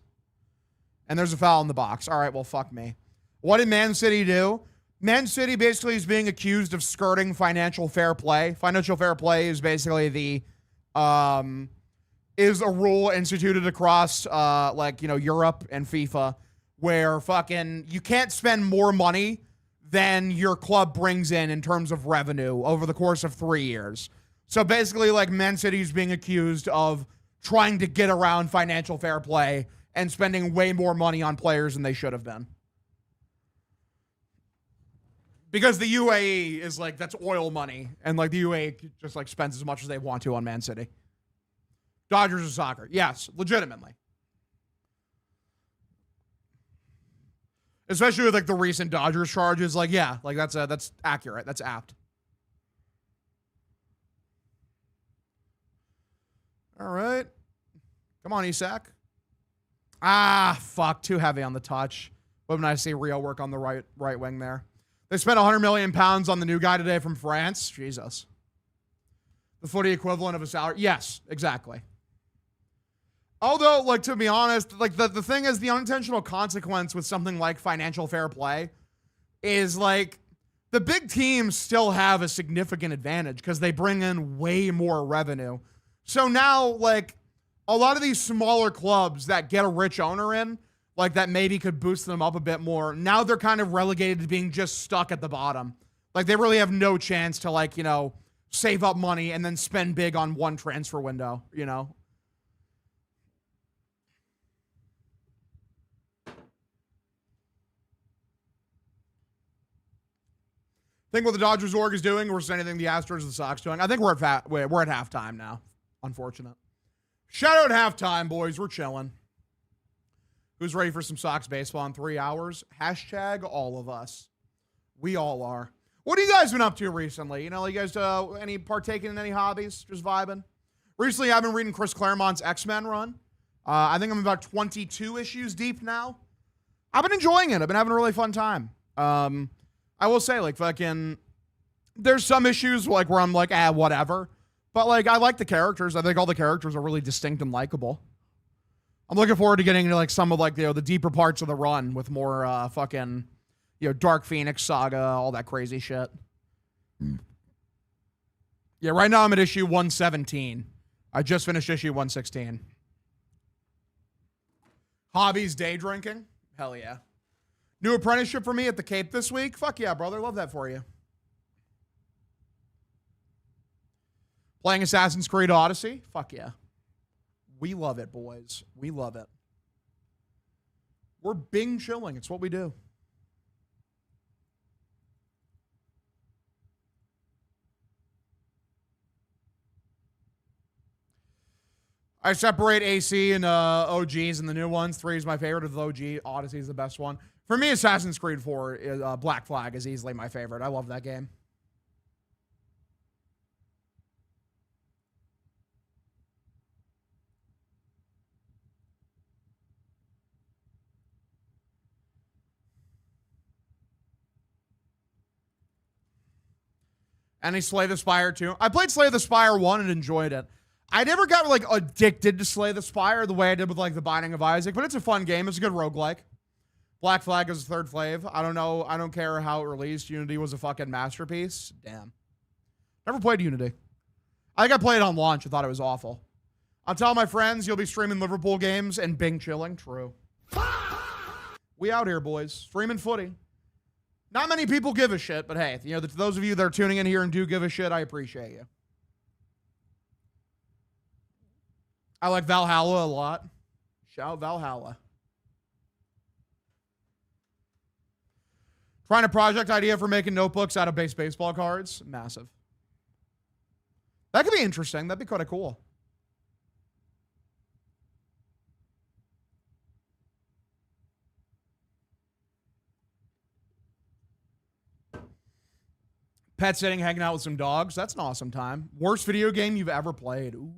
And there's a foul in the box. All right, well, fuck me. What did Man City do? Man City basically is being accused of skirting financial fair play. Financial fair play is basically is a rule instituted across Europe and FIFA where fucking you can't spend more money than your club brings in terms of revenue over the course of 3 years. So basically, like, Man City's being accused of trying to get around financial fair play and spending way more money on players than they should have been. Because the UAE is like, that's oil money. And like the UAE just like spends as much as they want to on Man City. Dodgers or soccer. Yes, legitimately. Especially with like the recent Dodgers charges. Like, yeah, like that's accurate. That's apt. All right. Come on, Isak. Ah, fuck. Too heavy on the touch. Would have been nice to see Rio work on the right wing there. They spent 100 million pounds on the new guy today from France. Jesus. The footy equivalent of a salary. Yes, exactly. Although, like, to be honest, like the thing is the unintentional consequence with something like financial fair play is like the big teams still have a significant advantage because they bring in way more revenue. So now, like, a lot of these smaller clubs that get a rich owner in, like that maybe could boost them up a bit more. Now they're kind of relegated to being just stuck at the bottom. Like they really have no chance to like, you know, save up money and then spend big on one transfer window, you know? Think what the Dodgers org is doing versus anything the Astros or the Sox doing. I think we're at halftime now. Unfortunate. Shout out halftime, boys. We're chilling. Who's ready for some Sox baseball in 3 hours? Hashtag all of us. We all are. What have you guys been up to recently? You know, you guys any partaking in any hobbies? Just vibing? Recently, I've been reading Chris Claremont's X-Men run. I think I'm about 22 issues deep now. I've been enjoying it. I've been having a really fun time. I will say, like, fucking, there's some issues like where I'm like, whatever. But like, I like the characters. I think all the characters are really distinct and likable. I'm looking forward to getting into like some of like, you know, the deeper parts of the run with more fucking, you know, Dark Phoenix saga, all that crazy shit. Yeah, right now I'm at issue 117. I just finished issue 116. Hobbies, day drinking? Hell yeah. New apprenticeship for me at the Cape this week? Fuck yeah, brother. Love that for you. Playing Assassin's Creed Odyssey? Fuck yeah. We love it, boys. We love it. We're Bing chilling. It's what we do. I separate AC and OGs and the new ones. 3 is my favorite of the OG. Odyssey is the best one. For me, Assassin's Creed 4, is, Black Flag is easily my favorite. I love that game. Any Slay the Spire 2? I played Slay the Spire 1 and enjoyed it. I never got like addicted to Slay the Spire the way I did with like The Binding of Isaac, but it's a fun game. It's a good roguelike. Black Flag is a third flav. I don't know. I don't care how it released. Unity was a fucking masterpiece. Damn. Never played Unity. I think I played it on launch. I thought it was awful. I'll tell my friends you'll be streaming Liverpool games and Bing chilling. True. We out here, boys. Streaming footy. Not many people give a shit, but hey, you know, to those of you that are tuning in here and do give a shit, I appreciate you. I like Valhalla a lot. Shout Valhalla. Trying a project idea for making notebooks out of base baseball cards. Massive. That could be interesting. That'd be kind of cool. Pet sitting, hanging out with some dogs. That's an awesome time. Worst video game you've ever played? Ooh,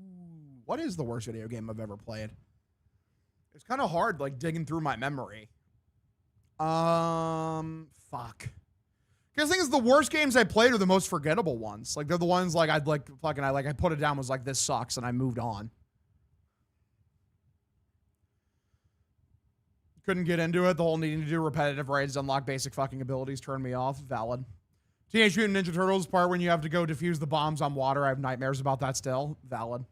what is the worst video game I've ever played? It's kind of hard, like, digging through my memory. Fuck. Because the thing is, the worst games I played are the most forgettable ones. Like, they're the ones, like, I put it down, was like, this sucks, and I moved on. Couldn't get into it. The whole needing to do repetitive raids to unlock basic fucking abilities turned me off. Valid. Teenage Mutant Ninja Turtles part when you have to go defuse the bombs on water. I have nightmares about that still. Valid.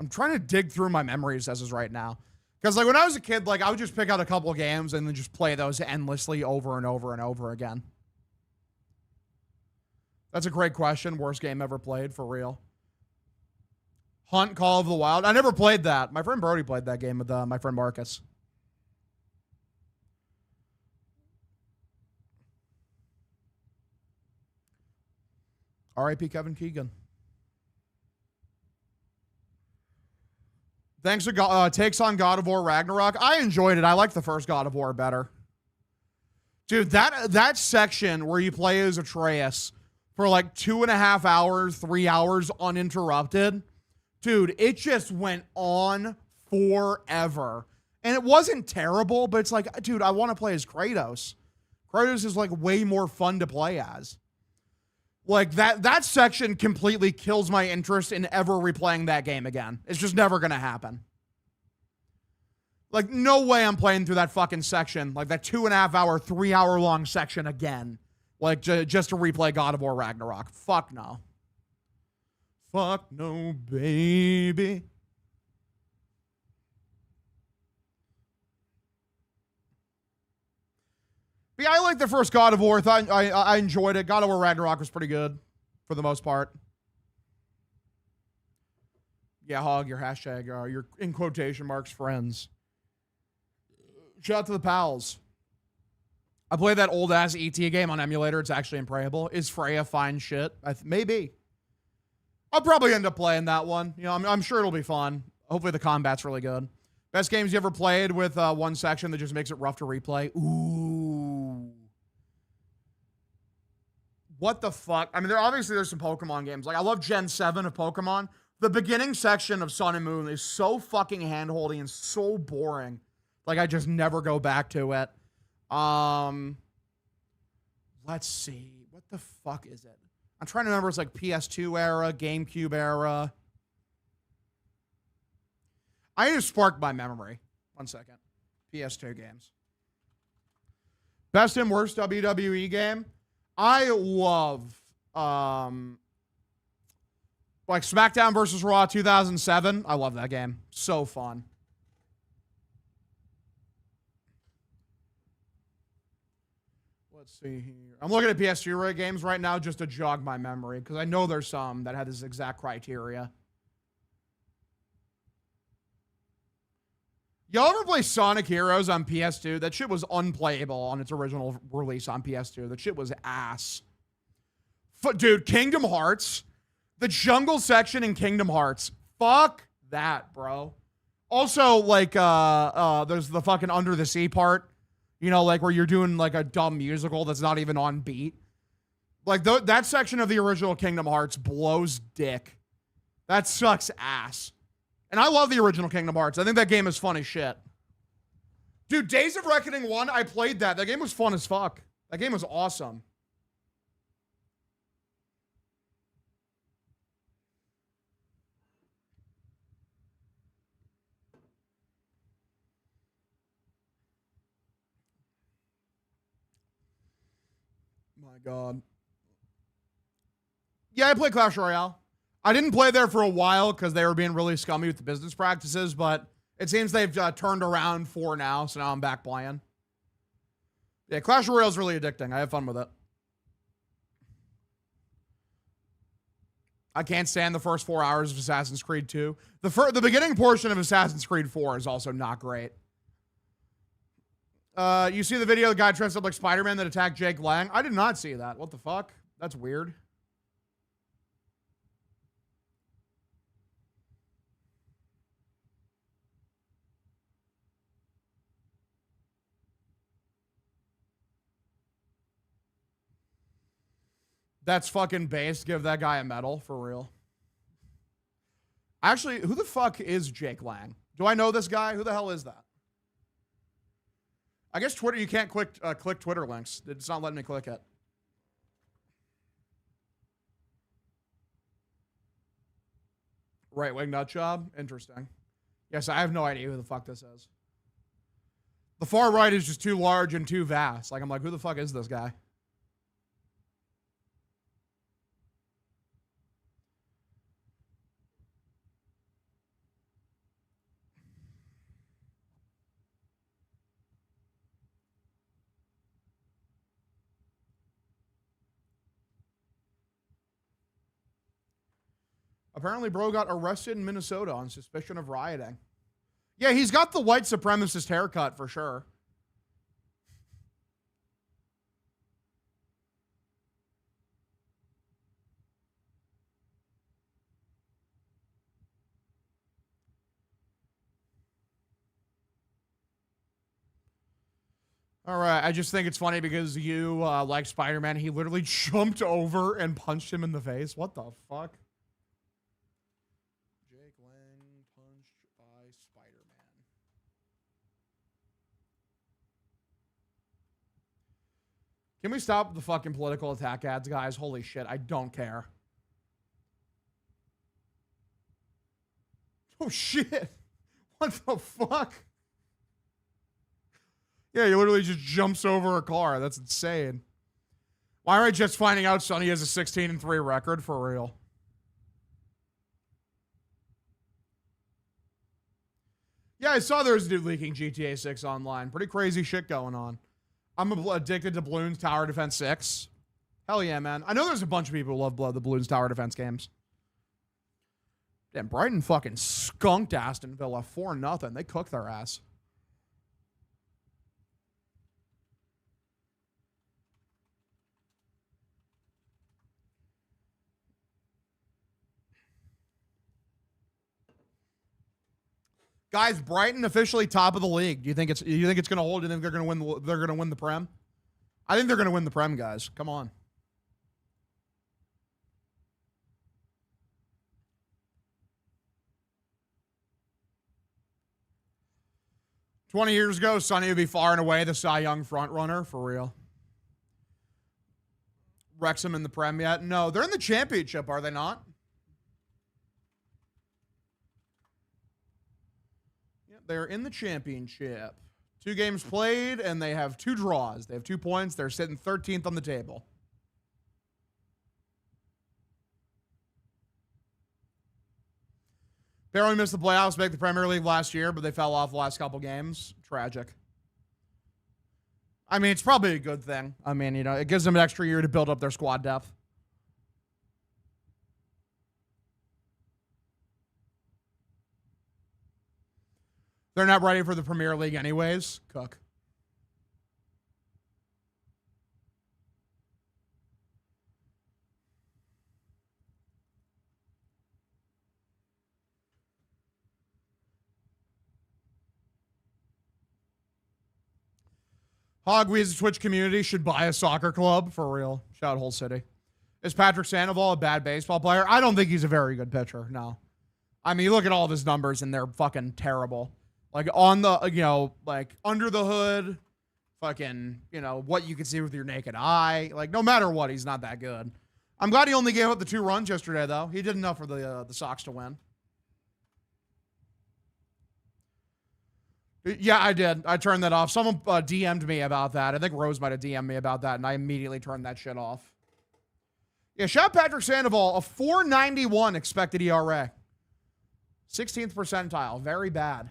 I'm trying to dig through my memory recesses right now. Because, like, when I was a kid, like, I would just pick out a couple of games and then just play those endlessly over and over and over again. That's a great question. Worst game ever played, for real. Hunt, Call of the Wild. I never played that. My friend Brody played that game with my friend Marcus. R.I.P. Kevin Keegan. Thanks for takes on God of War Ragnarok. I enjoyed it. I liked the first God of War better. Dude, that section where you play as Atreus for like 2.5 hours, 3 hours uninterrupted, dude, it just went on forever. And it wasn't terrible, but it's like, dude, I want to play as Kratos. Kratos is like way more fun to play as. Like that section completely kills my interest in ever replaying that game again. It's just never going to happen. Like, no way I'm playing through that fucking section, like that 2.5 hour, 3 hour long section again. Like, just to replay God of War Ragnarok. Fuck no. Fuck no, baby. But yeah, I like the first God of War. I enjoyed it. God of War Ragnarok was pretty good for the most part. Yeah, Hog, your hashtag, your in quotation marks friends. Shout out to the pals. I played that old ass ET game on emulator. It's actually unplayable. Is Freya fine shit? Maybe. I'll probably end up playing that one. You know, I'm sure it'll be fun. Hopefully the combat's really good. Best games you ever played with one section that just makes it rough to replay? Ooh. What the fuck? I mean, there's some Pokemon games. Like, I love Gen 7 of Pokemon. The beginning section of Sun and Moon is so fucking handholdy and so boring. Like, I just never go back to it. Let's see. What the fuck is it? I'm trying to remember. It's like PS2 era, GameCube era. I need to spark my memory. 1 second. PS2 games. Best and worst WWE game. I love like SmackDown versus Raw 2007. I love that game. So fun. Let's see here. I'm looking at PS2 games right now just to jog my memory because I know there's some that had this exact criteria. Y'all ever play Sonic Heroes on PS2? That shit was unplayable on its original release on PS2. That shit was ass. Dude, Kingdom Hearts. The jungle section in Kingdom Hearts. Fuck that, bro. Also, like, there's the fucking Under the Sea part. You know, like where you're doing like a dumb musical that's not even on beat. Like that section of the original Kingdom Hearts blows dick. That sucks ass. And I love the original Kingdom Hearts. I think that game is fun as shit. Dude, Days of Reckoning 1, I played that. That game was fun as fuck. That game was awesome. My God. Yeah, I played Clash Royale. I didn't play there for a while because they were being really scummy with the business practices, but it seems they've turned around for now, so now I'm back playing. Yeah, Clash Royale is really addicting. I have fun with it. I can't stand the first 4 hours of Assassin's Creed 2. The beginning portion of Assassin's Creed 4 is also not great. You see the video of the guy dressed up like Spider-Man that attacked Jake Lang? I did not see that. What the fuck? That's weird. That's fucking base. Give that guy a medal, for real. Actually, who the fuck is Jake Lang? Do I know this guy? Who the hell is that? I guess Twitter, you can't click Twitter links. It's not letting me click it. Right-wing nut job? Interesting. Yes, I have no idea who the fuck this is. The far right is just too large and too vast. Like, I'm like, who the fuck is this guy? Apparently, bro got arrested in Minnesota on suspicion of rioting. Yeah, he's got the white supremacist haircut for sure. All right, I just think it's funny because you like Spider-Man. He literally jumped over and punched him in the face. What the fuck? Jake Lang punched by Spider-Man. Can we stop the fucking political attack ads, guys? Holy shit, I don't care. Oh shit. What the fuck? Yeah, he literally just jumps over a car. That's insane. Why am I just finding out Sonny has a 16-3 record for real? Yeah, I saw there was a dude leaking GTA 6 online. Pretty crazy shit going on. I'm addicted to Bloons Tower Defense 6. Hell yeah, man. I know there's a bunch of people who love the Bloons Tower Defense games. Damn, Brighton fucking skunked Aston Villa 4-0. They cooked their ass. Guys, Brighton officially top of the league. Do you think it's going to hold? Do you think they're going to win the Prem? I think they're going to win the Prem, guys. Come on. "20 years ago, Sonny would be far and away the Cy Young front runner for real." Wrexham in the Prem yet? No, they're in the Championship, are they not? They're in the Championship. 2 games played, and they have 2 draws. They have 2 points. They're sitting 13th on the table. They only missed the playoffs, make the Premier League last year, but they fell off the last couple games. Tragic. I mean, it's probably a good thing. I mean, you know, it gives them an extra year to build up their squad depth. They're not ready for the Premier League anyways. Cook. Hog, we as a Twitch community should buy a soccer club for real. Shout out Hull City. Is Patrick Sandoval a bad baseball player? I don't think he's a very good pitcher. No. I mean, you look at all of his numbers and they're fucking terrible. Like on the, you know, like under the hood, fucking, you know, what you can see with your naked eye. Like no matter what, he's not that good. I'm glad he only gave up the 2 runs yesterday, though. He did enough for the Sox to win. Yeah, I did. I turned that off. Someone DM'd me about that. I think Rose might have DM'd me about that, and I immediately turned that shit off. Yeah, shout out Patrick Sandoval, a 4.91 expected ERA. 16th percentile. Very bad.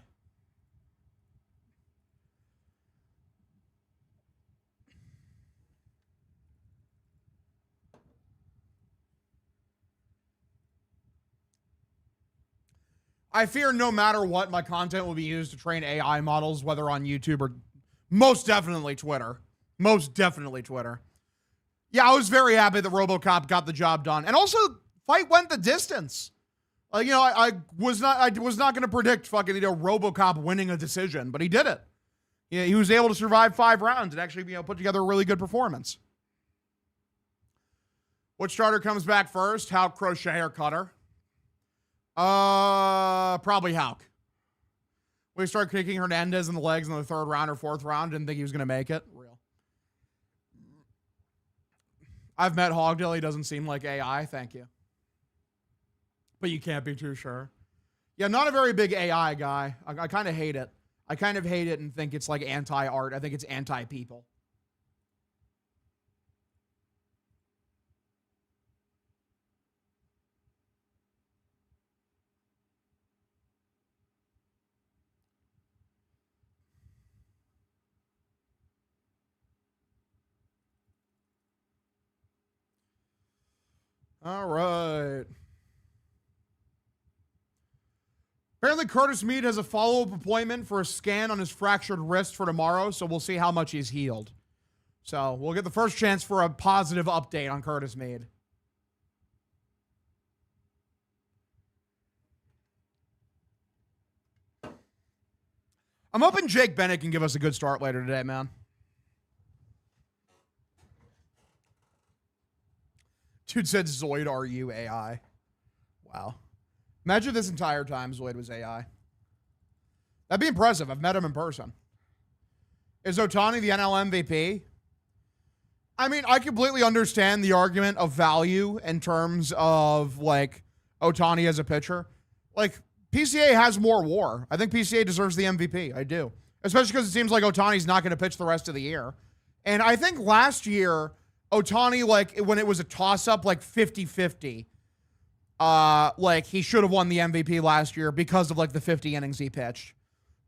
I fear no matter what, my content will be used to train AI models, whether on YouTube or most definitely Twitter. Most definitely Twitter. Yeah, I was very happy that RoboCop got the job done. And also, fight went the distance. Like, you know, I was not going to predict fucking, you know, RoboCop winning a decision, but he did it. Yeah, he was able to survive 5 rounds and actually, you know, put together a really good performance. Which starter comes back first? Houck, Crochet, or Cutter? Probably Houck. We start kicking Hernandez in the legs in the 3rd round or 4th round. Didn't think he was going to make it. Real. I've met Hogdale. He doesn't seem like AI. Thank you. But you can't be too sure. Yeah, not a very big AI guy. I kind of hate it. I kind of hate it and think it's like anti-art. I think it's anti-people. All right. Apparently, Curtis Meade has a follow-up appointment for a scan on his fractured wrist for tomorrow, so we'll see how much he's healed. So we'll get the first chance for a positive update on Curtis Meade. I'm hoping Jake Bennett can give us a good start later today, man. Dude said Zoid, are you AI? Wow. Imagine this entire time Zoid was AI. That'd be impressive. I've met him in person. Is Ohtani the NL MVP? I mean, I completely understand the argument of value in terms of, like, Ohtani as a pitcher. Like, PCA has more WAR. I think PCA deserves the MVP. I do. Especially because it seems like Ohtani's not going to pitch the rest of the year. And I think last year, Ohtani, like, when it was a toss-up, like 50-50, like, he should have won the MVP last year because of, like, the 50 innings he pitched.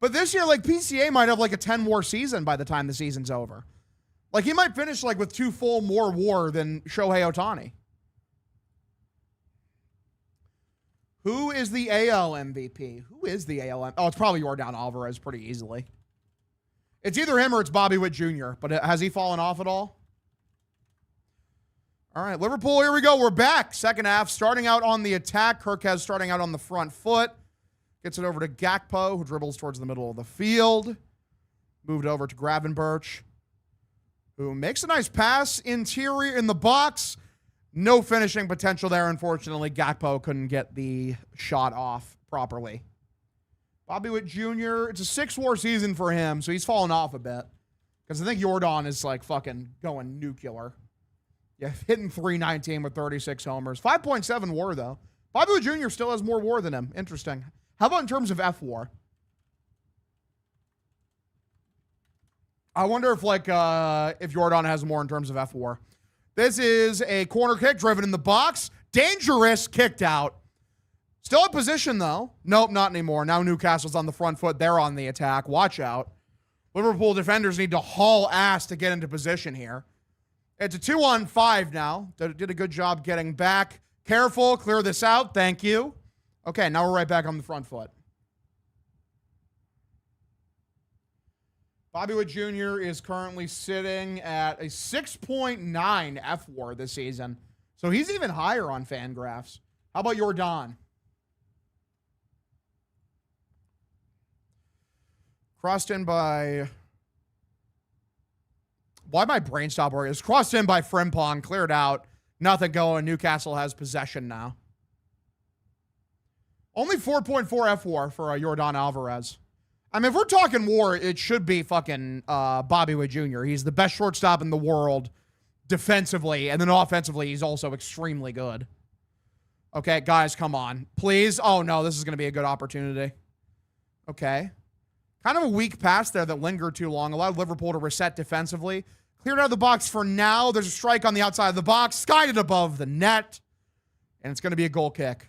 But this year, like, PCA might have, like, a 10 WAR season by the time the season's over. Like, he might finish, like, with 2 full more WAR than Shohei Ohtani. Who is the AL MVP? Who is the AL MVP? Oh, it's probably Yordan Alvarez pretty easily. It's either him or it's Bobby Witt Jr., but has he fallen off at all? All right, Liverpool, here we go. We're back. Second half, starting out on the attack. Kirkez starting out on the front foot. Gets it over to Gakpo, who dribbles towards the middle of the field. Moved over to Gravenberch, who makes a nice pass interior in the box. No finishing potential there, unfortunately. Gakpo couldn't get the shot off properly. Bobby Witt Jr., it's a 6 WAR season for him, so he's fallen off a bit. Because I think Yordan is, like, fucking going nuclear. Yeah, hitting 319 with 36 homers. 5.7 WAR, though. Bobby Witt Jr. still has more WAR than him. Interesting. How about in terms of F-WAR? I wonder if, like, if Yordan has more in terms of F-WAR. This is a corner kick driven in the box. Dangerous, kicked out. Still in position, though. Nope, not anymore. Now Newcastle's on the front foot. They're on the attack. Watch out. Liverpool defenders need to haul ass to get into position here. It's a 2-on-5 now. Did a good job getting back. Careful. Clear this out. Thank you. Okay, now we're right back on the front foot. Bobby Witt Jr. is currently sitting at a 6.9 F-WAR this season. So he's even higher on Fangraphs. How about Yordan? Crossed in by... Why my brain stop working? It's crossed in by Frimpong, cleared out. Nothing going. Newcastle has possession now. Only 4.4 F-WAR for Yordan Alvarez. I mean, if we're talking WAR, it should be fucking Bobby Witt Jr. He's the best shortstop in the world defensively, and then offensively, he's also extremely good. Okay, guys, come on. Please. Oh, no, this is going to be a good opportunity. Okay. Kind of a weak pass there that lingered too long. Allowed Liverpool to reset defensively. Cleared out of the box for now. There's a strike on the outside of the box. Skied it above the net. And it's going to be a goal kick.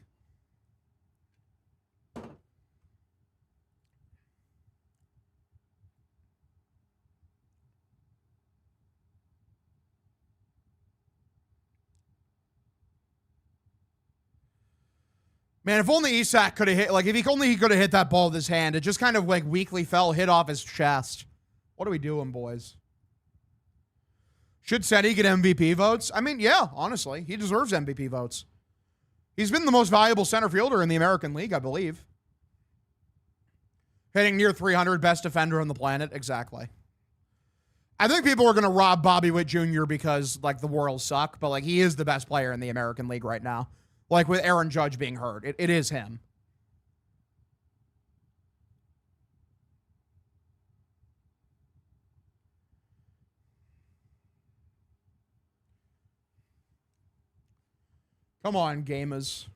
Man, if only Isak could have hit, like, if he only he could have hit that ball with his hand. It just kind of, like, weakly fell, hit off his chest. What are we doing, boys? Should Seti get MVP votes? I mean, yeah, honestly. He deserves MVP votes. He's been the most valuable center fielder in the American League, I believe. Hitting near 300, best defender on the planet. Exactly. I think people are going to rob Bobby Witt Jr. because, like, the Royals suck, but, like, he is the best player in the American League right now. Like, with Aaron Judge being hurt. It is him. Come on, gamers.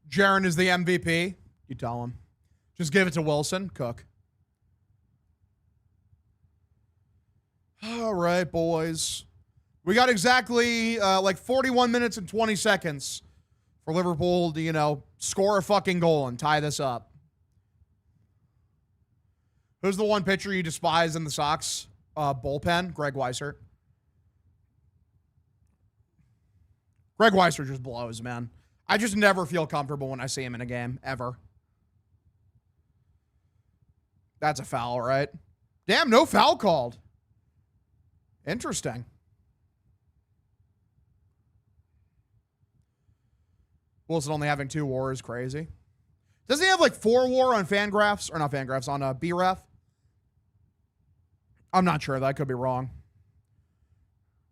Jaron is the MVP. You tell him. Just give it to Wilson. Cook. All right, boys. We got exactly like 41 minutes and 20 seconds for Liverpool to, you know, score a fucking goal and tie this up. Who's the one pitcher you despise in the Sox bullpen, Greg Weissert. Greg Weissert just blows, man. I just never feel comfortable when I see him in a game, ever. That's a foul, right? Damn, no foul called. Interesting. Wilson only having 2 WAR is crazy. Doesn't he have like 4 WAR on Fangraphs? Or not Fangraphs, on BREF? I'm not sure. That could be wrong.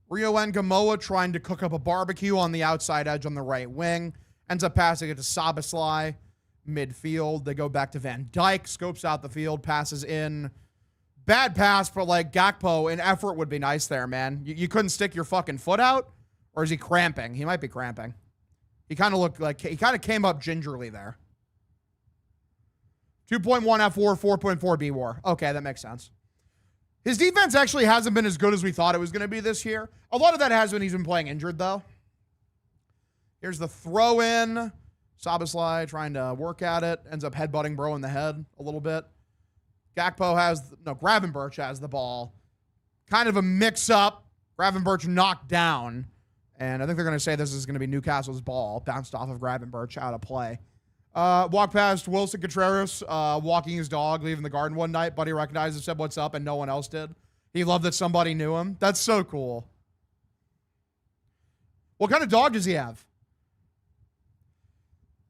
Rio and Gamoa trying to cook up a barbecue on the outside edge on the right wing. Ends up passing it to Sabaslai. Midfield. They go back to Van Dijk. Scopes out the field. Passes in. Bad pass, but like Gakpo, an effort would be nice there, man. You couldn't stick your fucking foot out? Or is he cramping? He might be cramping. He kind of looked like, he kind of came up gingerly there. 2.1 F4, 4.4 B WAR. Okay, that makes sense. His defense actually hasn't been as good as we thought it was going to be this year. A lot of that has been he's been playing injured, though. Here's the throw in. Sabaslai trying to work at it. Ends up headbutting Bro in the head a little bit. Gravenberch has the ball. Kind of a mix-up. Gravenberch knocked down. And I think they're going to say this is going to be Newcastle's ball. Bounced off of Gravenberch out of play. Walk past Wilson Contreras, walking his dog, leaving the garden one night. Buddy recognized him, said what's up, and no one else did. He loved that somebody knew him. That's so cool. What kind of dog does he have?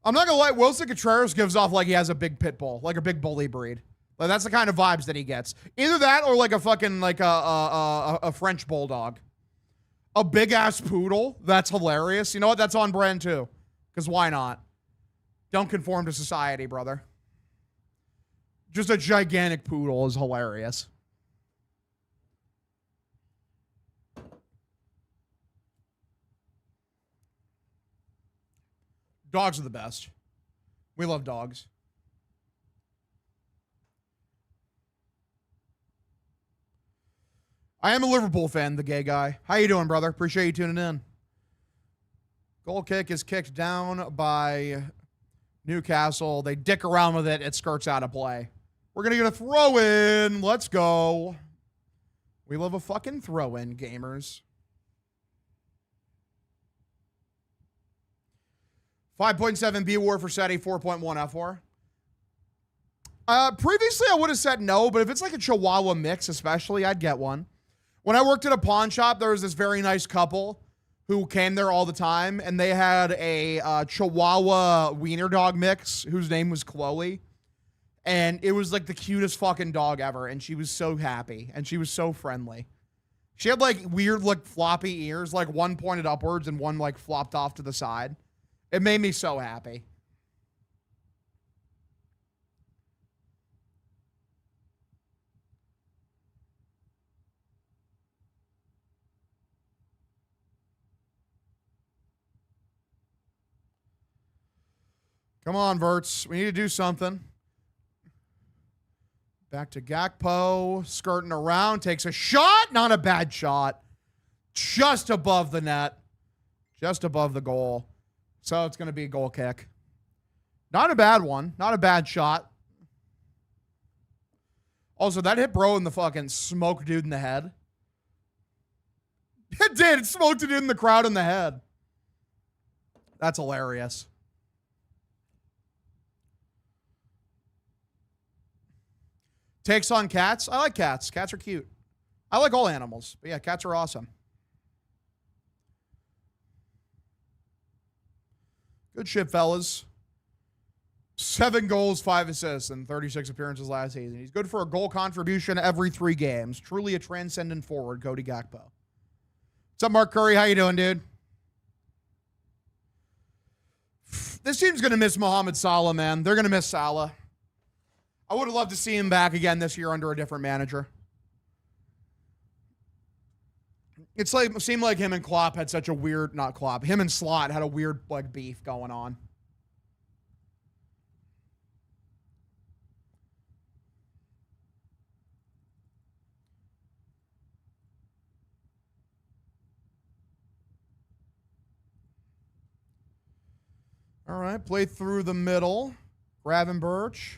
I'm not going to lie, Wilson Contreras gives off like he has a big pit bull, like a big bully breed. Like that's the kind of vibes that he gets. Either that or like a fucking, like a French bulldog. A big-ass poodle. That's hilarious. You know what? That's on brand, too. Because why not? Don't conform to society, brother. Just a gigantic poodle is hilarious. Dogs are the best. We love dogs. I am a Liverpool fan, the gay guy. How you doing, brother? Appreciate you tuning in. Goal kick is kicked down by Newcastle. They dick around with it. It skirts out of play. We're going to get a throw in. Let's go. We love a fucking throw in, gamers. 5.7 B WAR for SETI, 4.1 F4. Previously, I would have said no, but if it's like a Chihuahua mix, especially, I'd get one. When I worked at a pawn shop, there was this very nice couple who came there all the time, and they had a Chihuahua wiener dog mix whose name was Chloe. And it was like the cutest fucking dog ever, and she was so happy, and she was so friendly. She had like weird, like floppy ears, like one pointed upwards and one like flopped off to the side. It made me so happy. Come on, Verts. We need to do something. Back to Gakpo. Skirting around. Takes a shot. Not a bad shot. Just above the net. Just above the goal. So it's going to be a goal kick. Not a bad one. Not a bad shot. Also, that hit Bro in the fucking smoke dude in the head. It did. It smoked a dude in the crowd in the head. That's hilarious. Takes on cats. I like cats. Cats are cute. I like all animals. But yeah, cats are awesome. Good shit, fellas. 7 goals, 5 assists, and 36 appearances last season. He's good for a goal contribution every 3 games. Truly a transcendent forward, Cody Gakpo. What's up, Mark Curry? How you doing, dude? This team's going to miss Mohamed Salah, man. They're going to miss Salah. I would have loved to see him back again this year under a different manager. It seemed like him and Klopp had such a weird, not Klopp, him and Slot had a weird like beef going on. All right, play through the middle. Gravenberch.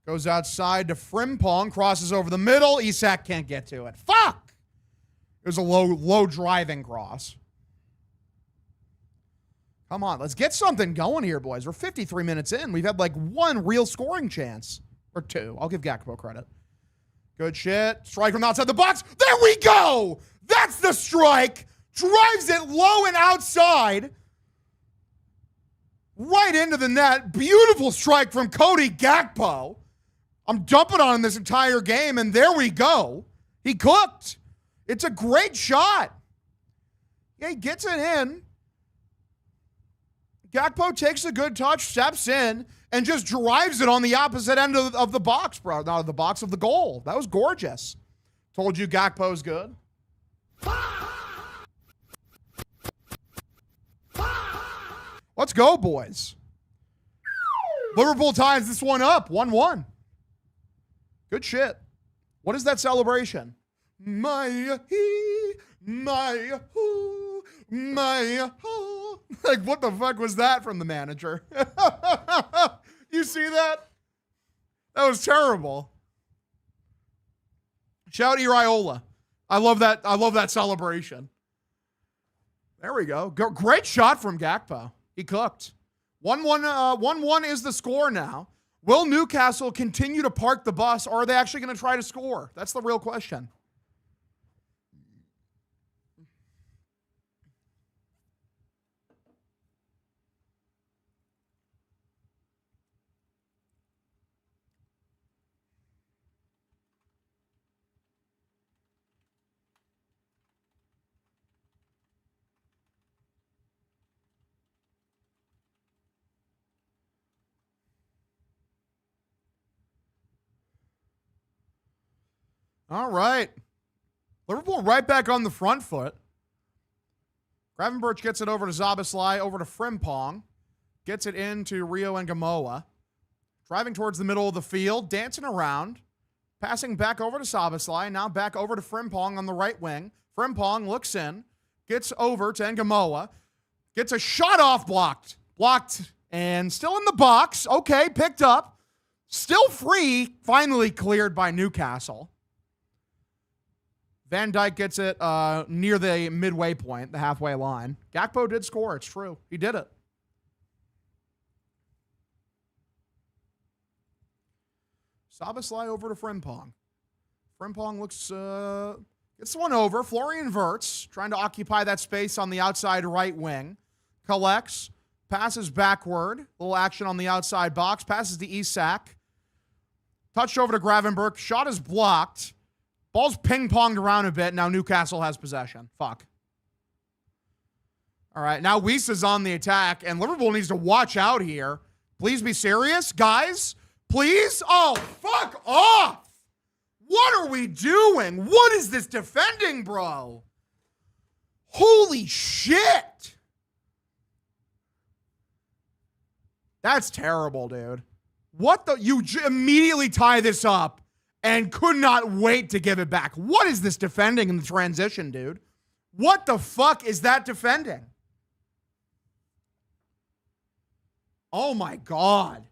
Goes outside to Frimpong. Crosses over the middle. Isak can't get to it. Fuck! It was a low driving cross. Come on, let's get something going here, boys. We're 53 minutes in. We've had like one real scoring chance. Or two. I'll give Gakpo credit. Good shit. Strike from outside the box. There we go! That's the strike! Drives it low and outside. Right into the net. Beautiful strike from Cody Gakpo. I'm dumping on him this entire game, and there we go. He cooked. It's a great shot. Yeah, he gets it in. Gakpo takes a good touch, steps in, and just drives it on the opposite end of the box, bro. Not of the box, of the goal. That was gorgeous. Told you Gakpo's good. Let's go, boys. Liverpool ties this one up, 1-1. Good shit. What is that celebration? My hoo. Like, what the fuck was that from the manager? You see that? That was terrible. Shout Iriola. I love that celebration. There we go. Great shot from Gakpo. He cooked. 1-1 is the score now. Will Newcastle continue to park the bus, or are they actually going to try to score? That's the real question. All right. Liverpool right back on the front foot. Gravenberch gets it over to Szoboszlai, over to Frimpong. Gets it into Rio and Gamoa. Driving towards the middle of the field, dancing around. Passing back over to Szoboszlai, now back over to Frimpong on the right wing. Frimpong looks in, gets over to Ngamoa. Gets a shot off blocked. Blocked and still in the box. Okay, picked up. Still free, finally cleared by Newcastle. Van Dijk gets it near the midway point, the halfway line. Gakpo did score. It's true. He did it. Szoboszlai over to Frimpong. Frimpong looks, gets one over. Florian Wirtz trying to occupy that space on the outside right wing. Collects, passes backward. Little action on the outside box. Passes to Isak. Touched over to Gravenberch. Shot is blocked. Ball's ping-ponged around a bit. Now Newcastle has possession. Fuck. All right, now Weiss is on the attack, and Liverpool needs to watch out here. Please be serious, guys. Please? Oh, fuck off. What are we doing? What is this defending, bro? Holy shit. That's terrible, dude. What the? You immediately tie this up and could not wait to give it back. What is this defending in the transition, dude? What the fuck is that defending? Oh my God.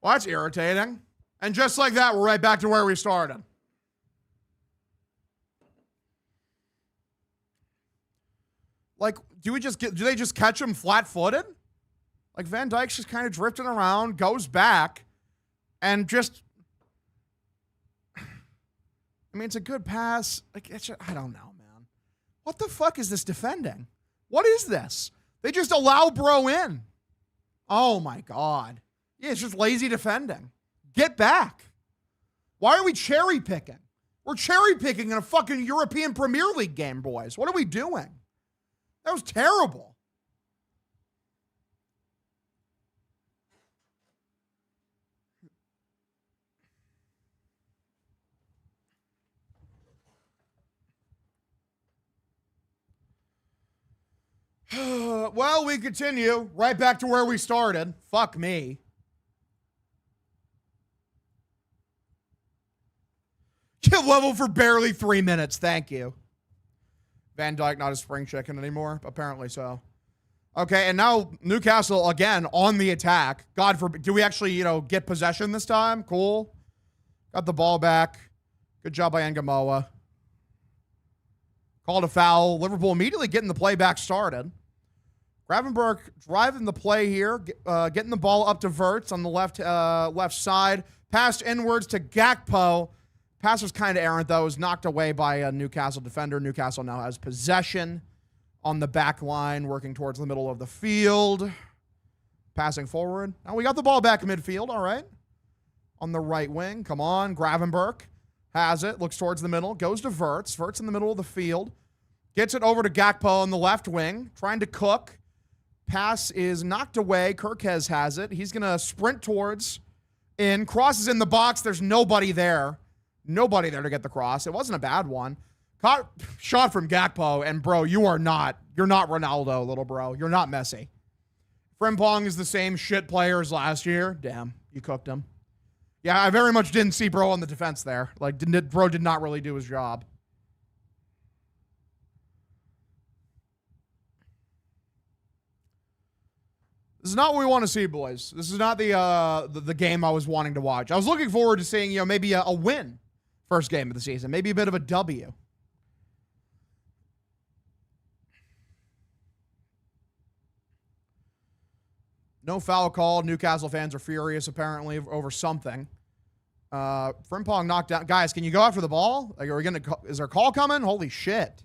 Well, that's irritating. And just like that, we're right back to where we started. Like, do they just catch him flat-footed? Like, Van Dijk's just kind of drifting around, goes back, and just, I mean, it's a good pass. Like, I don't know, man. What the fuck is this defending? What is this? They just allow bro in. Oh, my God. Yeah, it's just lazy defending. Get back. Why are we cherry picking? We're cherry picking in a fucking European Premier League game, boys. What are we doing? That was terrible. Well, we continue right back to where we started. Fuck me. Kill level for barely 3 minutes. Thank you. Van Dijk not a spring chicken anymore? Apparently so. Okay, and now Newcastle again on the attack. God forbid. Do we actually, get possession this time? Cool. Got the ball back. Good job by Ngamoa. Called a foul. Liverpool immediately getting the play back started. Gravenberch driving the play here, getting the ball up to Wirtz on the left side. Passed inwards to Gakpo. Pass was kind of errant, though. It was knocked away by a Newcastle defender. Newcastle now has possession on the back line, working towards the middle of the field. Passing forward. Now we got the ball back in midfield, all right. On the right wing. Come on. Gravenberch has it. Looks towards the middle. Goes to Wirtz. Wirtz in the middle of the field. Gets it over to Gakpo on the left wing. Trying to cook. Pass is knocked away. Kirkez has it. He's going to sprint towards in. Crosses in the box. There's nobody there. Nobody there to get the cross. It wasn't a bad one. Caught shot from Gakpo, and bro, you're not Ronaldo, little bro. You're not Messi. Frimpong is the same shit player as last year. Damn, you cooked him. Yeah, I very much didn't see bro on the defense there. Like, bro did not really do his job. This is not what we want to see, boys. This is not the game I was wanting to watch. I was looking forward to seeing, maybe a win first game of the season. Maybe a bit of a W. No foul call. Newcastle fans are furious, apparently, over something. Frimpong knocked down. Guys, can you go after the ball? Like, is there a call coming? Holy shit.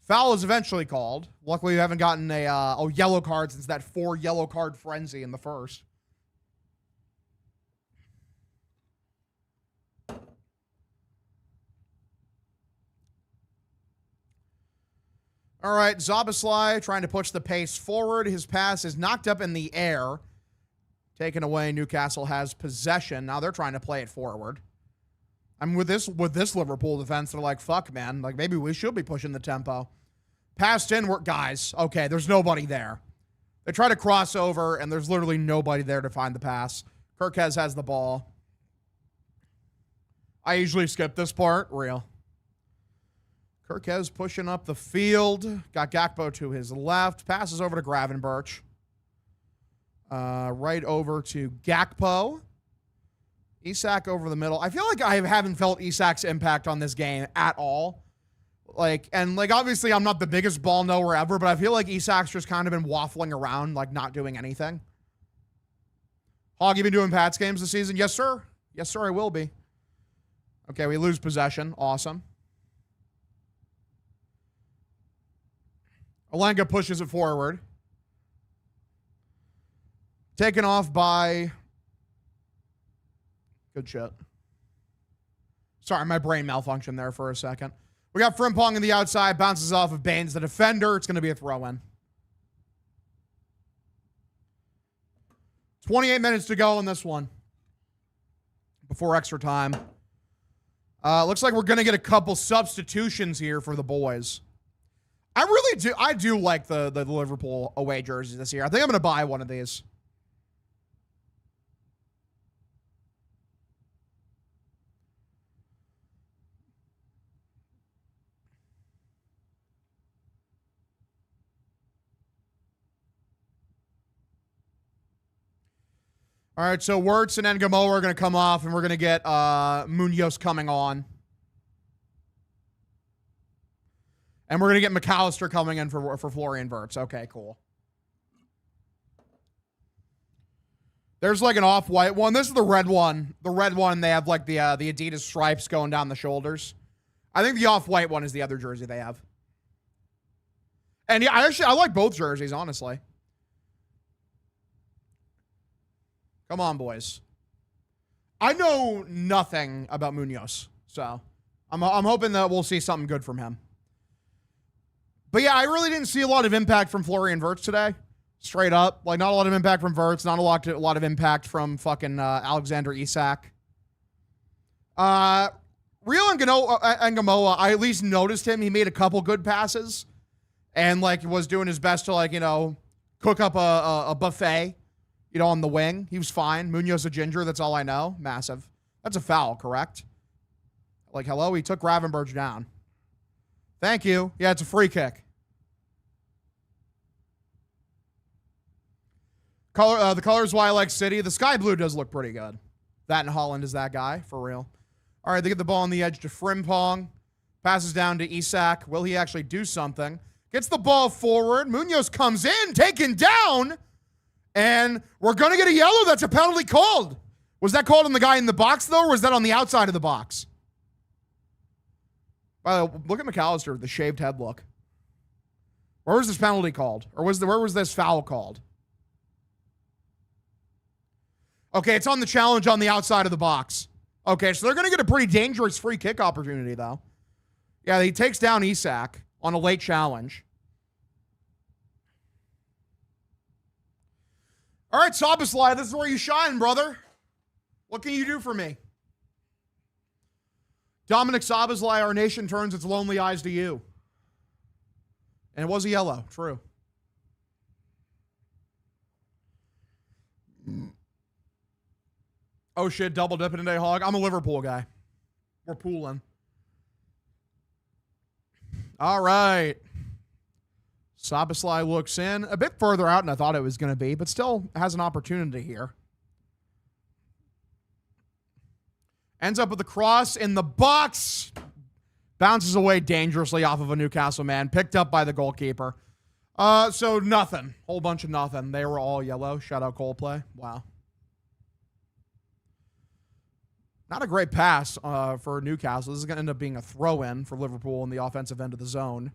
Foul is eventually called. Luckily, we haven't gotten a yellow card since that 4 yellow card frenzy in the first. All right, Szoboszlai trying to push the pace forward. His pass is knocked up in the air. Taken away. Newcastle has possession. Now they're trying to play it forward. I mean, with this Liverpool defense, they're like, fuck, man. Like, maybe we should be pushing the tempo. Passed in, guys. Okay, there's nobody there. They try to cross over, and there's literally nobody there to find the pass. Kirkez has the ball. I usually skip this part. Real. Kirkez pushing up the field. Got Gakpo to his left. Passes over to Gravenberch. Right over to Gakpo. Isak over the middle. I feel like I haven't felt Isak's impact on this game at all. Obviously I'm not the biggest ball knower ever, but I feel like Isak's just kind of been waffling around, like not doing anything. Hog, you been doing Pats games this season? Yes, sir. Yes, sir, I will be. Okay, we lose possession. Awesome. Olenga pushes it forward. Taken off by... Good shit. Sorry, my brain malfunctioned there for a second. We got Frimpong on the outside. Bounces off of Baines, the defender. It's going to be a throw-in. 28 minutes to go in this one. Before extra time. Looks like we're going to get a couple substitutions here for the boys. I do like the Liverpool away jerseys this year. I think I'm going to buy one of these. All right, so Wirtz and Ngamoa are going to come off, and we're going to get Munoz coming on. And we're going to get McAllister coming in for Florian Wirtz. Okay, cool. There's like an off-white one. This is the red one. The red one, they have like the Adidas stripes going down the shoulders. I think the off-white one is the other jersey they have. And yeah, I like both jerseys, honestly. Come on, boys. I know nothing about Munoz, so I'm hoping that we'll see something good from him. But yeah, I really didn't see a lot of impact from Florian Wirtz today. Straight up. Like, not a lot of impact from Wirtz. Not a lot of impact from fucking Alexander Isak. Real Ngamoa, I at least noticed him. He made a couple good passes. And, like, was doing his best to, like, cook up a buffet, on the wing. He was fine. Munoz a ginger. That's all I know. Massive. That's a foul, correct? Like, hello? He took Gravenberch down. Thank you. Yeah, it's a free kick. The color is why I like City. The sky blue does look pretty good. That and Holland is that guy, for real. All right, they get the ball on the edge to Frimpong. Passes down to Isak. Will he actually do something? Gets the ball forward. Munoz comes in, taken down. And we're going to get a yellow. That's a penalty called. Was that called on the guy in the box, though, or was that on the outside of the box? By the way, look at McAllister, the shaved head look. Where was this penalty called? Or where was this foul called? Okay, it's on the challenge on the outside of the box. Okay, so they're going to get a pretty dangerous free kick opportunity, though. Yeah, he takes down Isak on a late challenge. All right, Szoboszlai, this is where you shine, brother. What can you do for me? Dominic Szoboszlai, our nation turns its lonely eyes to you. And it was a yellow, true. Oh shit, double dipping today, Hog. I'm a Liverpool guy. We're pooling. All right. Szoboszlai looks in. A bit further out than I thought it was going to be, but still has an opportunity here. Ends up with a cross in the box. Bounces away dangerously off of a Newcastle man. Picked up by the goalkeeper. So nothing. Whole bunch of nothing. They were all yellow. Shout out Coldplay. Wow. Not a great pass for Newcastle. This is going to end up being a throw-in for Liverpool in the offensive end of the zone.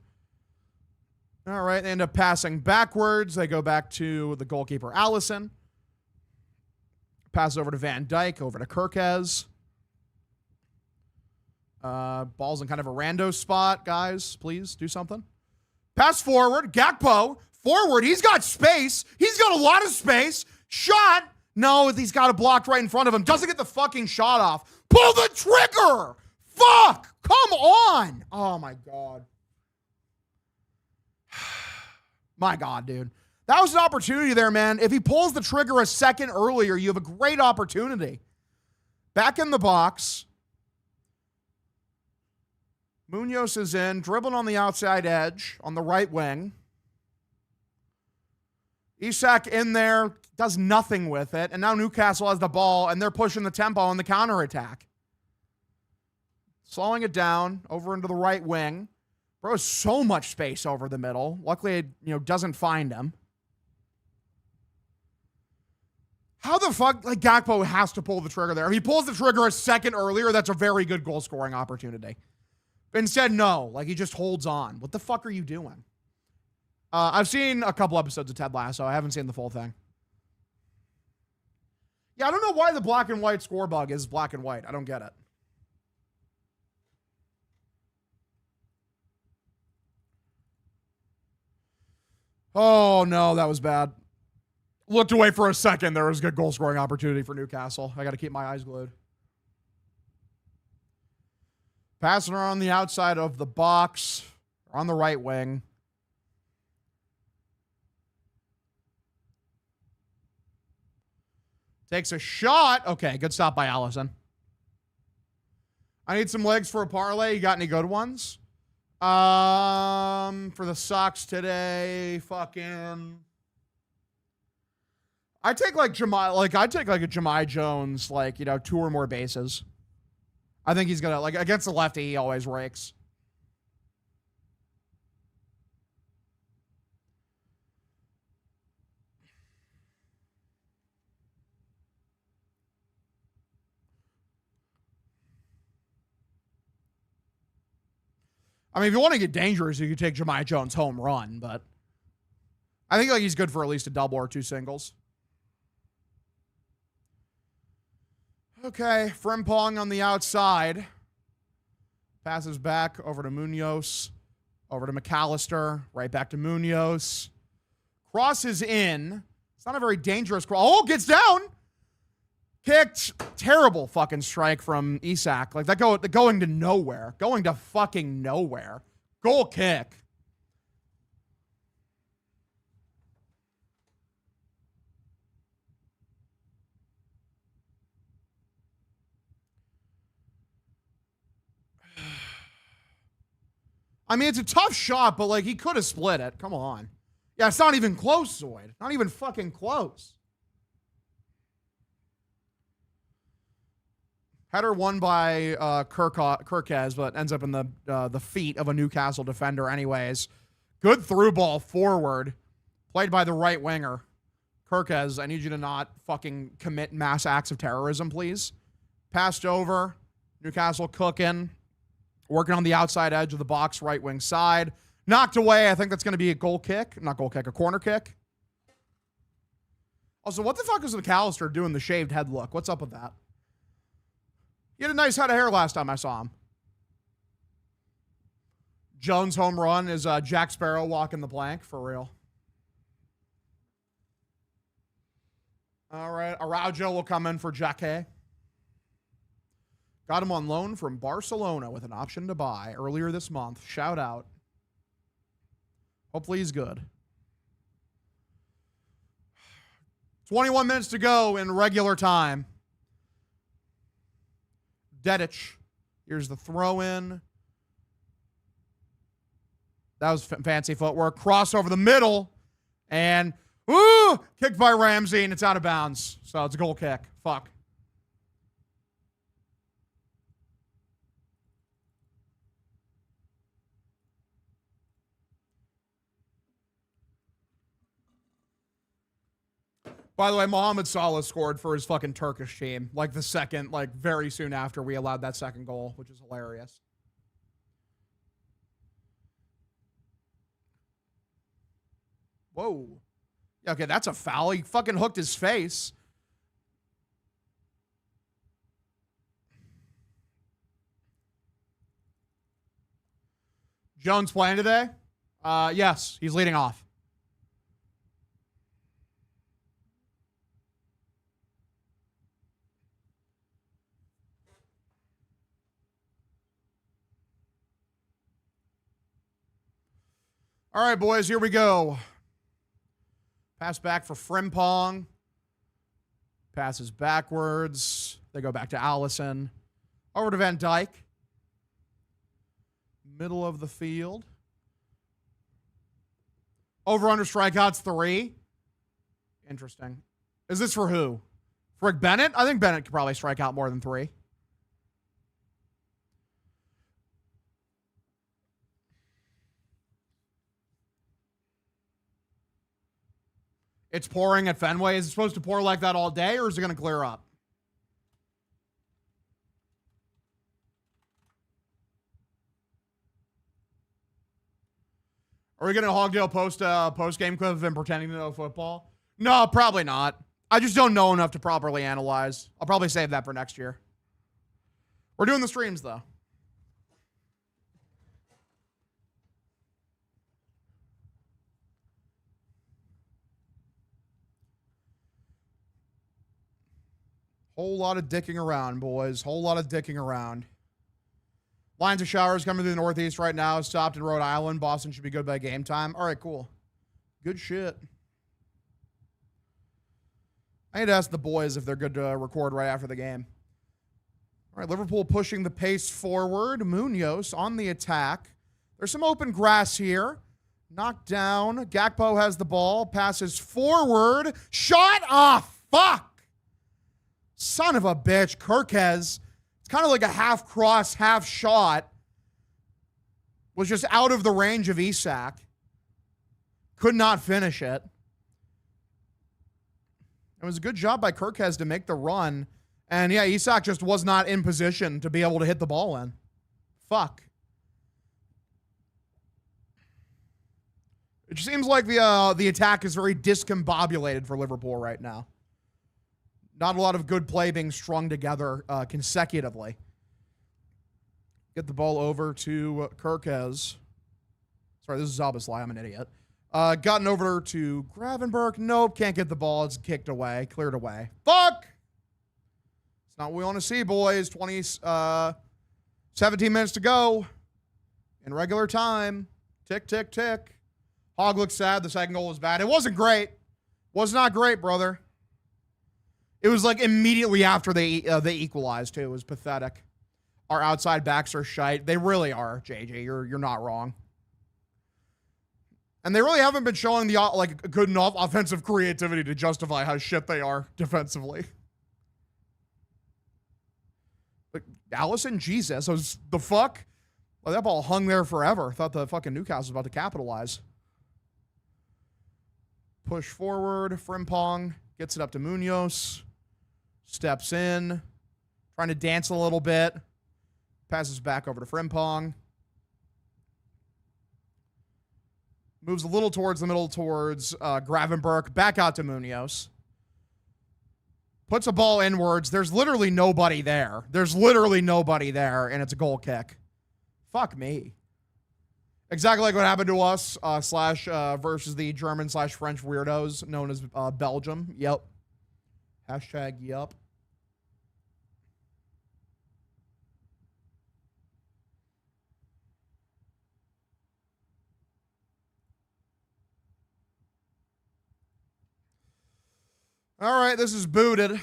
All right, they end up passing backwards. They go back to the goalkeeper, Allison. Pass over to Van Dijk, over to Kirkez. Ball's in kind of a rando spot, guys. Please do something. Pass forward. Gakpo, forward. He's got space. He's got a lot of space. Shot. No, he's got it blocked right in front of him. Doesn't get the fucking shot off. Pull the trigger. Fuck. Come on. Oh, my God. My God, dude. That was an opportunity there, man. If he pulls the trigger a second earlier, you have a great opportunity. Back in the box. Munoz is in, dribbling on the outside edge on the right wing. Isak in there, does nothing with it. And now Newcastle has the ball, and they're pushing the tempo on the counterattack. Slowing it down over into the right wing. Bro has so much space over the middle. Luckily, it, doesn't find him. How the fuck, Gakpo has to pull the trigger there. If he pulls the trigger a second earlier, that's a very good goal-scoring opportunity. Instead, no. He just holds on. What the fuck are you doing? I've seen a couple episodes of Ted Lasso. I haven't seen the full thing. Yeah, I don't know why the black and white score bug is black and white. I don't get it. Oh, no, that was bad. Looked away for a second. There was a good goal-scoring opportunity for Newcastle. I got to keep my eyes glued. Passing her on the outside of the box, on the right wing. Takes a shot. Okay, good stop by Allison. I need some legs for a parlay. You got any good ones? For the Sox today, fucking. I take a Jahmai Jones, 2 or more bases. I think he's gonna, against the lefty, he always rakes. I mean, if you want to get dangerous, you could take Jahmai Jones home run, but I think he's good for at least a double or 2 singles. Okay, Frimpong on the outside. Passes back over to Munoz. Over to McAllister. Right back to Munoz. Crosses in. It's not a very dangerous cross. Oh, gets down. Kicked. Terrible fucking strike from Isak. Going to nowhere. Going to fucking nowhere. Goal kick. I mean, it's a tough shot, but he could have split it. Come on. Yeah, it's not even close, Zoid. Not even fucking close. Header won by Kirkez, but ends up in the feet of a Newcastle defender anyways. Good through ball forward, played by the right winger. Kirkez, I need you to not fucking commit mass acts of terrorism, please. Passed over. Newcastle cooking. Working on the outside edge of the box, right wing side. Knocked away. I think that's going to be a goal kick. Not goal kick, a corner kick. Also, what the fuck is McAllister doing the shaved head look? What's up with that? He had a nice head of hair last time I saw him. Jones' home run is Jack Sparrow walking the plank, for real. All right, Araujo will come in for Jacquet. Got him on loan from Barcelona with an option to buy earlier this month. Shout out. Hopefully he's good. 21 minutes to go in regular time. Dedic. Here's the throw in. That was fancy footwork. Cross over the middle. And, ooh, kicked by Ramsey, and it's out of bounds. So it's a goal kick. Fuck. By the way, Mohamed Salah scored for his fucking Turkish team. Like the second, like very soon after we allowed that second goal, which is hilarious. Whoa. Yeah, okay, that's a foul. He fucking hooked his face. Jones playing today? Yes, he's leading off. All right, boys, here we go. Pass back for Frimpong. Passes backwards. They go back to Allison. Over to Van Dijk. Middle of the field. Over under strikeouts 3. Interesting. Is this for who? For Bennett? I think Bennett could probably strike out more than 3. It's pouring at Fenway. Is it supposed to pour like that all day, or is it going to clear up? Are we going to Hogdale post-game clip of him pretending to know football? No, probably not. I just don't know enough to properly analyze. I'll probably save that for next year. We're doing the streams, though. Whole lot of dicking around, boys. Whole lot of dicking around. Lines of showers coming through the Northeast right now. Stopped in Rhode Island. Boston should be good by game time. All right, cool. Good shit. I need to ask the boys if they're good to record right after the game. All right, Liverpool pushing the pace forward. Munoz on the attack. There's some open grass here. Knocked down. Gakpo has the ball. Passes forward. Shot off. Fuck. Son of a bitch. Kirkez. It's kind of like a half cross, half shot. Was just out of the range of Isak. Could not finish it. It was a good job by Kirkez to make the run. And yeah, Isak just was not in position to be able to hit the ball in. Fuck. It just seems like the attack is very discombobulated for Liverpool right now. Not a lot of good play being strung together consecutively. Get the ball over to Kirkez. Sorry, this is Zabaslai. I'm an idiot. Gotten over to Gravenberg. Nope, can't get the ball. It's kicked away. Cleared away. Fuck! It's not what we want to see, boys. 17 minutes to go. In regular time. Tick, tick, tick. Hog looks sad. The second goal was bad. It wasn't great. Was not great, brother. It was like immediately after they equalized, too. It was pathetic. Our outside backs are shite. They really are, JJ. You're not wrong. And they really haven't been showing the like good enough offensive creativity to justify how shit they are defensively. But Allison, Jesus, the fuck? Well, that ball hung there forever. Thought the fucking Newcastle was about to capitalize. Push forward. Frimpong gets it up to Munoz. Steps in. Trying to dance a little bit. Passes back over to Frimpong. Moves a little towards the middle towards Gravenberch. Back out to Munoz. Puts a ball inwards. There's literally nobody there. There's literally nobody there, and it's a goal kick. Fuck me. Exactly like what happened to us versus the German/French weirdos known as Belgium. Yep. Hashtag yup. All right, this is booted.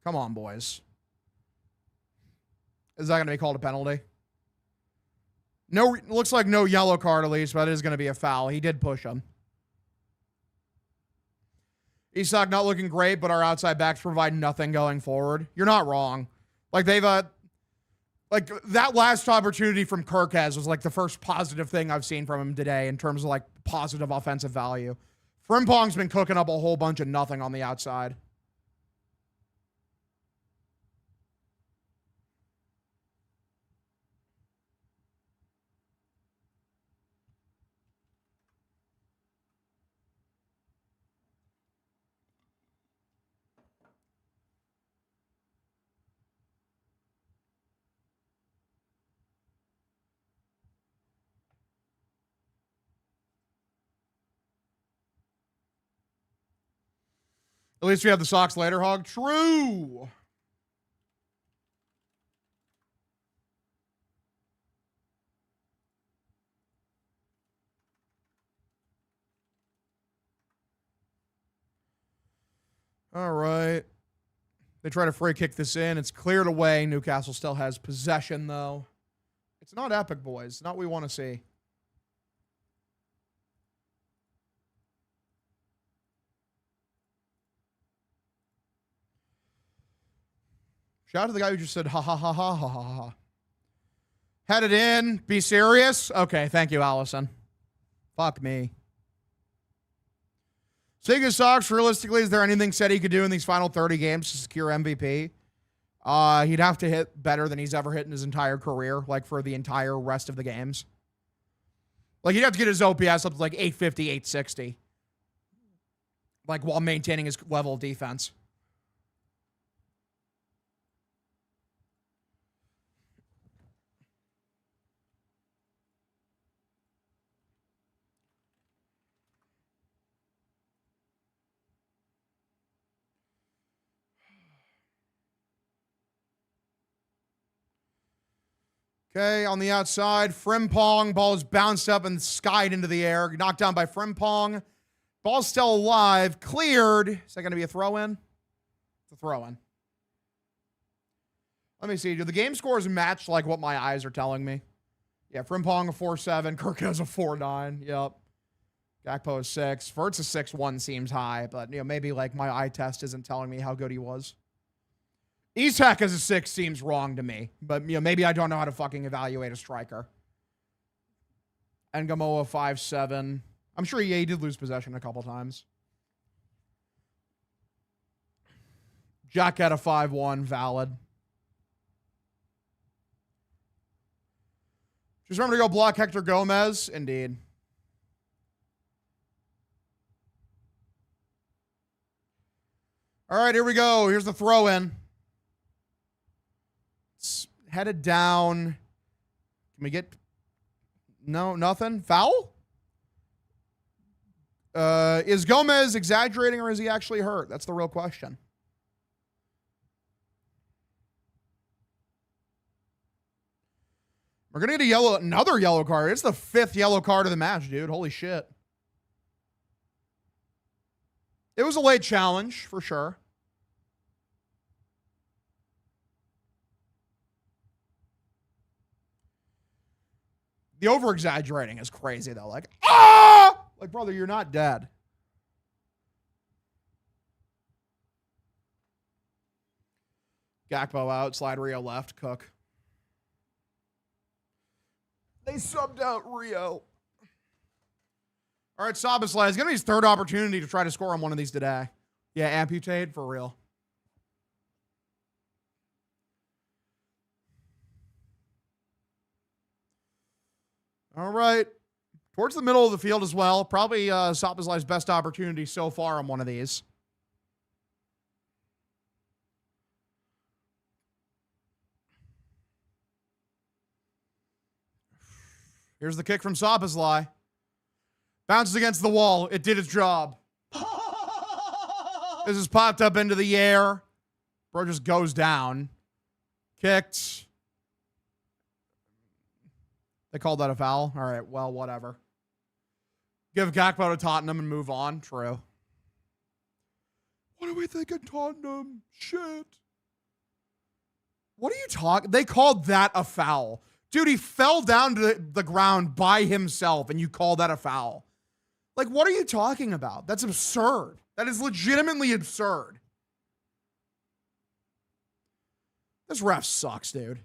Come on, boys. Is that going to be called a penalty? No, looks like no yellow card at least, but it is going to be a foul. He did push him. Isak not looking great, but our outside backs provide nothing going forward. You're not wrong. Like they've like that last opportunity from Kirkez was like the first positive thing I've seen from him today in terms of like positive offensive value. Frimpong's been cooking up a whole bunch of nothing on the outside. At least we have the socks later, Hog. True. All right. They try to free kick this in. It's cleared away. Newcastle still has possession, though. It's not epic, boys. Not what we want to see. Shout out to the guy who just said, ha, ha, ha, ha, ha, ha, ha. Head it in. Be serious. Okay, thank you, Allison. Fuck me. Siga Sox, realistically, is there anything said he could do in these final 30 games to secure MVP? He'd have to hit better than he's ever hit in his entire career, like for the entire rest of the games. Like, he'd have to get his OPS up to like 850, 860. Like, while maintaining his level of defense. Okay, on the outside, Frimpong. Ball is bounced up and skied into the air. Knocked down by Frimpong. Ball's still alive. Cleared. Is that going to be a throw-in? It's a throw-in. Let me see. Do the game scores match like what my eyes are telling me? Yeah, Frimpong a 4.7. Kirk has a 4.9. Yep. Gakpo is 6. Vert's a 6.1 seems high, but maybe like my eye test isn't telling me how good he was. Isak as a 6 seems wrong to me, but maybe I don't know how to fucking evaluate a striker. Ngamoa 5.7. I'm sure he did lose possession a couple times. Jack at a 5.1, valid. Just remember to go block Hector Gomez. Indeed. All right, here we go. Here's the throw-in. It's headed down. Can we get... No, nothing? Foul? Is Gomez exaggerating or is he actually hurt? That's the real question. We're going to get another yellow card. It's the 5th yellow card of the match, dude. Holy shit. It was a late challenge, for sure. The over-exaggerating is crazy, though. Like, ah! Like, brother, you're not dead. Gakpo out. Slide Rio left. Cook. They subbed out Rio. All right, Szoboszlai is going to be his third opportunity to try to score on one of these today. Yeah, amputate for real. All right. Towards the middle of the field as well. Probably Szoboszlai's best opportunity so far on one of these. Here's the kick from Szoboszlai. Bounces against the wall. It did its job. This is popped up into the air. Bro just goes down. Kicked. They called that a foul? All right, well, whatever. Give Gakpo to Tottenham and move on. True. What do we think of Tottenham? Shit. What are you talking? They called that a foul. Dude, he fell down to the ground by himself, and you call that a foul. Like, what are you talking about? That's absurd. That is legitimately absurd. This ref sucks, dude.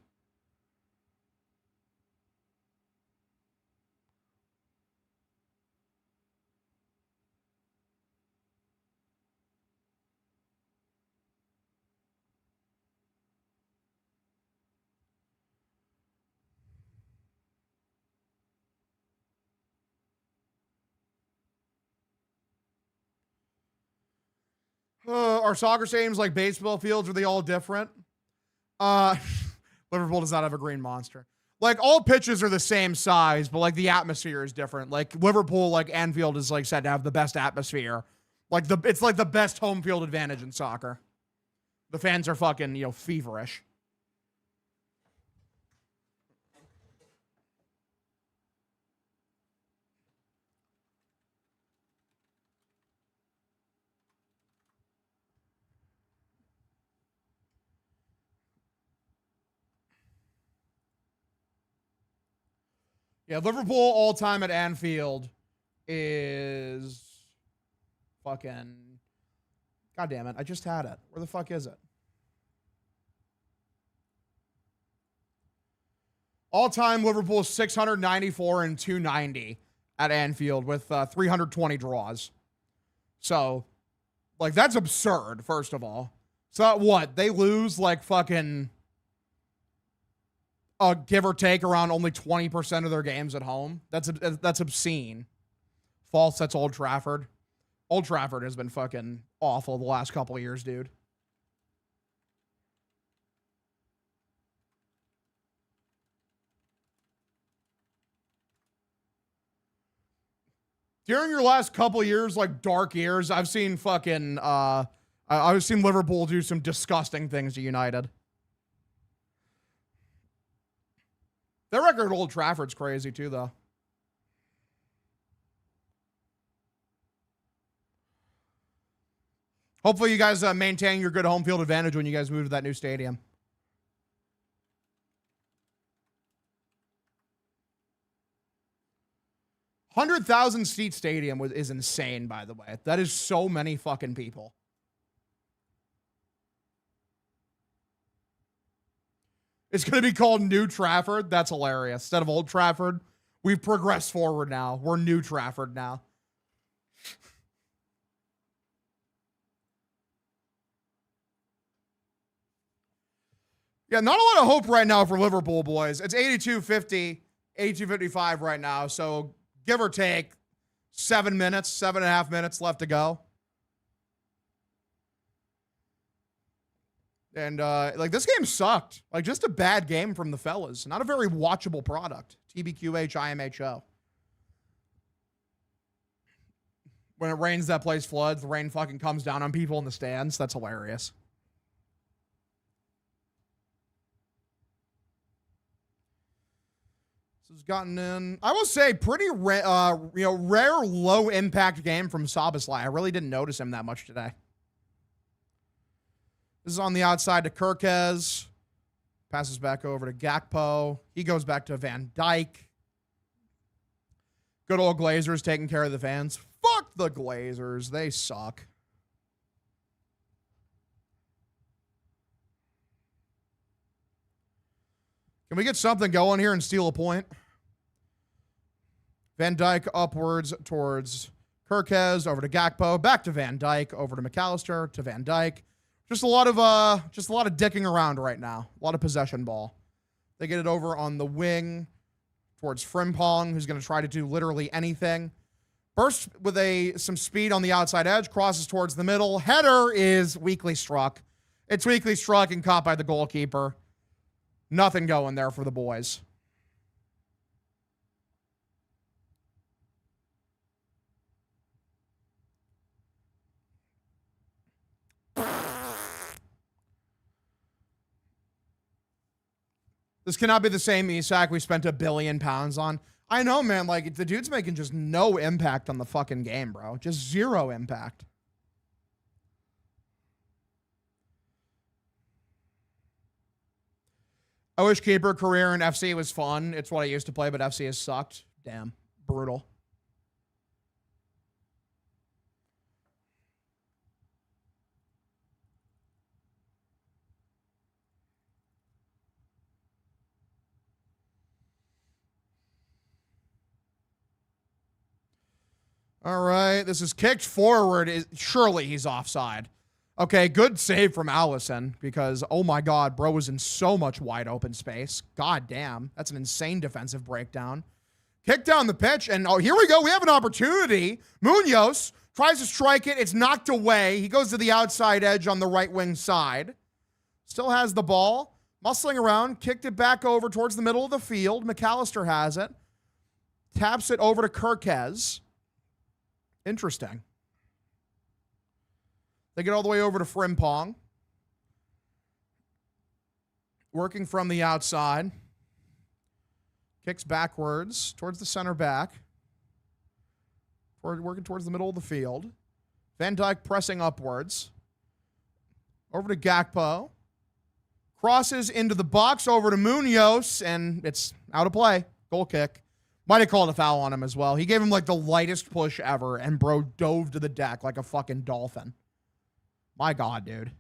Are soccer stadiums like baseball fields? Are they all different? Liverpool does not have a green monster. Like, all pitches are the same size, but like the atmosphere is different. Like Liverpool, like Anfield is like said to have the best atmosphere. Like it's like the best home field advantage in soccer. The fans are fucking, you know, feverish. Yeah, Liverpool all time at Anfield is fucking. God damn it. I just had it. Where the fuck is it? All time Liverpool 694 and 290 at Anfield with 320 draws. So, like, that's absurd, first of all. So, what? They lose, like, fucking. Give or take around only 20% of their games at home. That's obscene. False, that's Old Trafford. Old Trafford has been fucking awful the last couple of years, dude. During your last couple of years, like dark years, I've seen fucking I've seen Liverpool do some disgusting things to United. Their record at Old Trafford's crazy too, though. Hopefully you guys maintain your good home field advantage when you guys move to that new stadium. $100,000 seat stadium is insane, by the way. That is so many fucking people. It's going to be called New Trafford. That's hilarious. Instead of Old Trafford, we've progressed forward now. We're New Trafford now. Yeah, not a lot of hope right now for Liverpool, boys. It's 82-50, 82-55 right now. So give or take 7.5 minutes left to go. And, like, this game sucked. Like, just a bad game from the fellas. Not a very watchable product. TBQH, IMHO. When it rains, that place floods. The rain fucking comes down on people in the stands. That's hilarious. This has gotten in, I will say, pretty rare, low-impact game from Szoboszlai. I really didn't notice him that much today. This is on the outside to Kirkez. Passes back over to Gakpo. He goes back to Van Dijk. Good old Glazers taking care of the fans. Fuck the Glazers. They suck. Can we get something going here and steal a point? Van Dijk upwards towards Kirkez, over to Gakpo, back to Van Dijk, over to McAllister, to Van Dijk. Just a lot of dicking around right now. A lot of possession ball. They get it over on the wing towards Frimpong, who's going to try to do literally anything. Burst with some speed on the outside edge, crosses towards the middle. Header is weakly struck. It's weakly struck and caught by the goalkeeper. Nothing going there for the boys. This cannot be the same Isak we spent £1 billion on. I know, man. Like, the dude's making just no impact on the fucking game, bro. Just zero impact. I wish keeper career in FC was fun. It's what I used to play, but FC has sucked. Damn. Brutal. All right. This is kicked forward. Surely he's offside. Okay, good save from Allison because, oh my God, bro was in so much wide open space. God damn. That's an insane defensive breakdown. Kick down the pitch, and oh, here we go. We have an opportunity. Munoz tries to strike it. It's knocked away. He goes to the outside edge on the right wing side. Still has the ball. Muscling around. Kicked it back over towards the middle of the field. McAllister has it. Taps it over to Kirkez. Interesting. They get all the way over to Frimpong. Working from the outside. Kicks backwards towards the center back. Working towards the middle of the field. Van Dijk pressing upwards. Over to Gakpo. Crosses into the box over to Munoz, and it's out of play. Goal kick. Might have called a foul on him as well. He gave him like the lightest push ever, and bro dove to the deck like a fucking dolphin. My God, dude.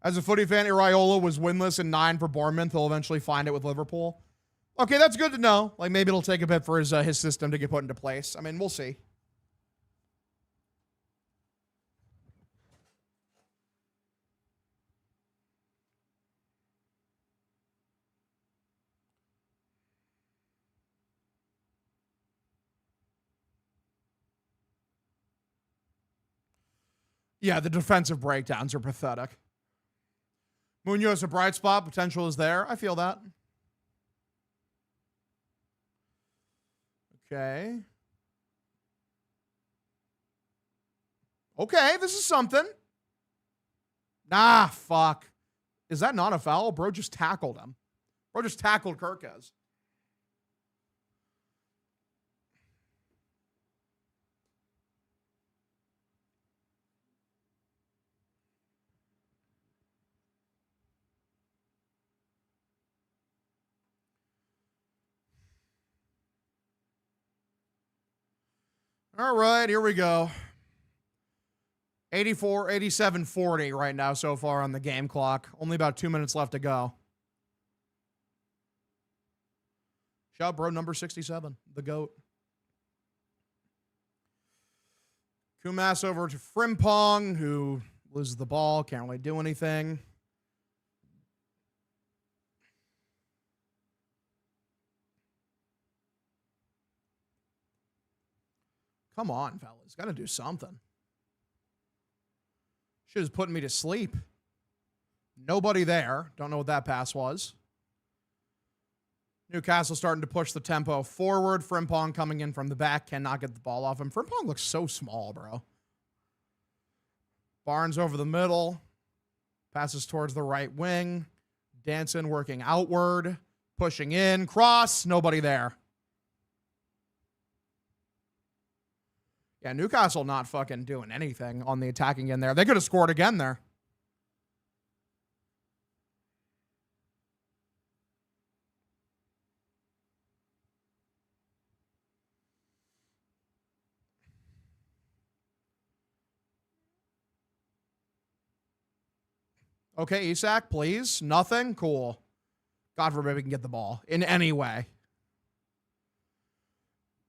As a footy fan, Iraola was winless in 9 for Bournemouth. He'll eventually find it with Liverpool. Okay, that's good to know. Like, maybe it'll take a bit for his system to get put into place. I mean, we'll see. Yeah, the defensive breakdowns are pathetic. Munoz, a bright spot. Potential is there. I feel that. Okay. Okay, this is something. Nah, fuck. Is that not a foul? Bro just tackled him. Bro just tackled Kirkez. All right, here we go. 84, 87, 40 right now so far on the game clock. Only about 2 minutes left to go. Shout bro, number 67, the GOAT. Kumas over to Frimpong, who loses the ball, can't really do anything. Come on, fellas. Got to do something. Shit is putting me to sleep. Nobody there. Don't know what that pass was. Newcastle starting to push the tempo forward. Frimpong coming in from the back. Cannot get the ball off him. Frimpong looks so small, bro. Barnes over the middle. Passes towards the right wing. Danson working outward. Pushing in. Cross. Nobody there. Yeah, Newcastle not fucking doing anything on the attacking end there. They could have scored again there. Okay, Isak, please. Nothing? Cool. God forbid we can get the ball in any way.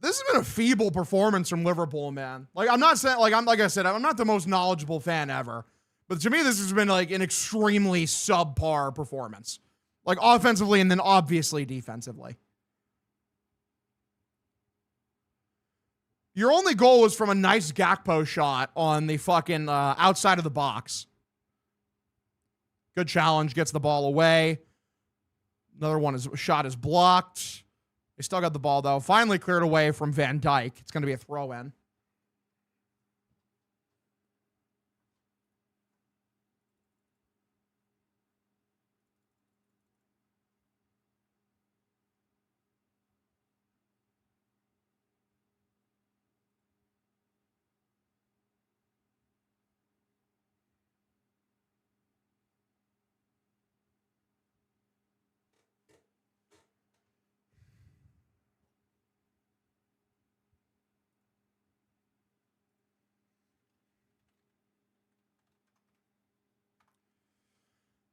This has been a feeble performance from Liverpool, man. Like, I'm not saying, like I said, I'm not the most knowledgeable fan ever. But to me, this has been like an extremely subpar performance. Like offensively and then obviously defensively. Your only goal was from a nice Gakpo shot on the fucking outside of the box. Good challenge, gets the ball away. Another one shot is blocked. They still got the ball, though. Finally cleared away from Van Dijk. It's going to be a throw-in.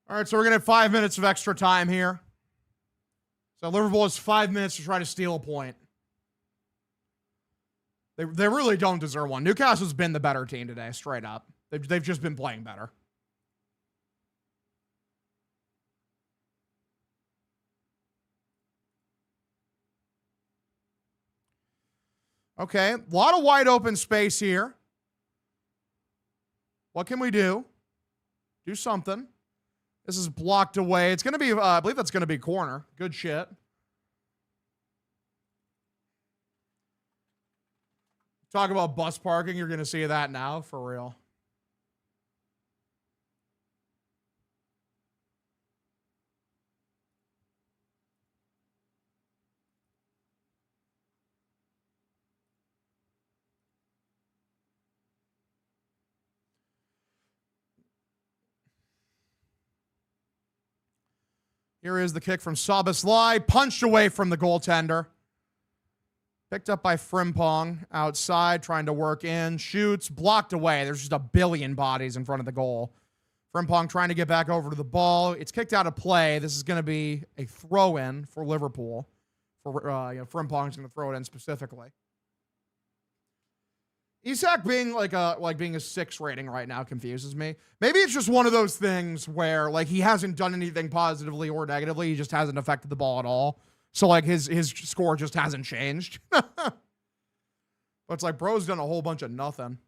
All right, so we're going to have 5 minutes of extra time here. So Liverpool has 5 minutes to try to steal a point. They really don't deserve one. Newcastle's been the better team today, straight up. They've just been playing better. Okay, a lot of wide open space here. What can we do? Do something. This is blocked away. It's going to be, I believe that's going to be corner. Good shit. Talk about bus parking. You're going to see that now, for real. Here is the kick from Szoboszlai. Punched away from the goaltender. Picked up by Frimpong outside, trying to work in. Shoots. Blocked away. There's just a billion bodies in front of the goal. Frimpong trying to get back over to the ball. It's kicked out of play. This is going to be a throw-in for Liverpool. Frimpong's going to throw it in specifically. Isak being being a 6 rating right now confuses me. Maybe it's just one of those things where like he hasn't done anything positively or negatively. He just hasn't affected the ball at all. So like his score just hasn't changed. But it's like bro's done a whole bunch of nothing.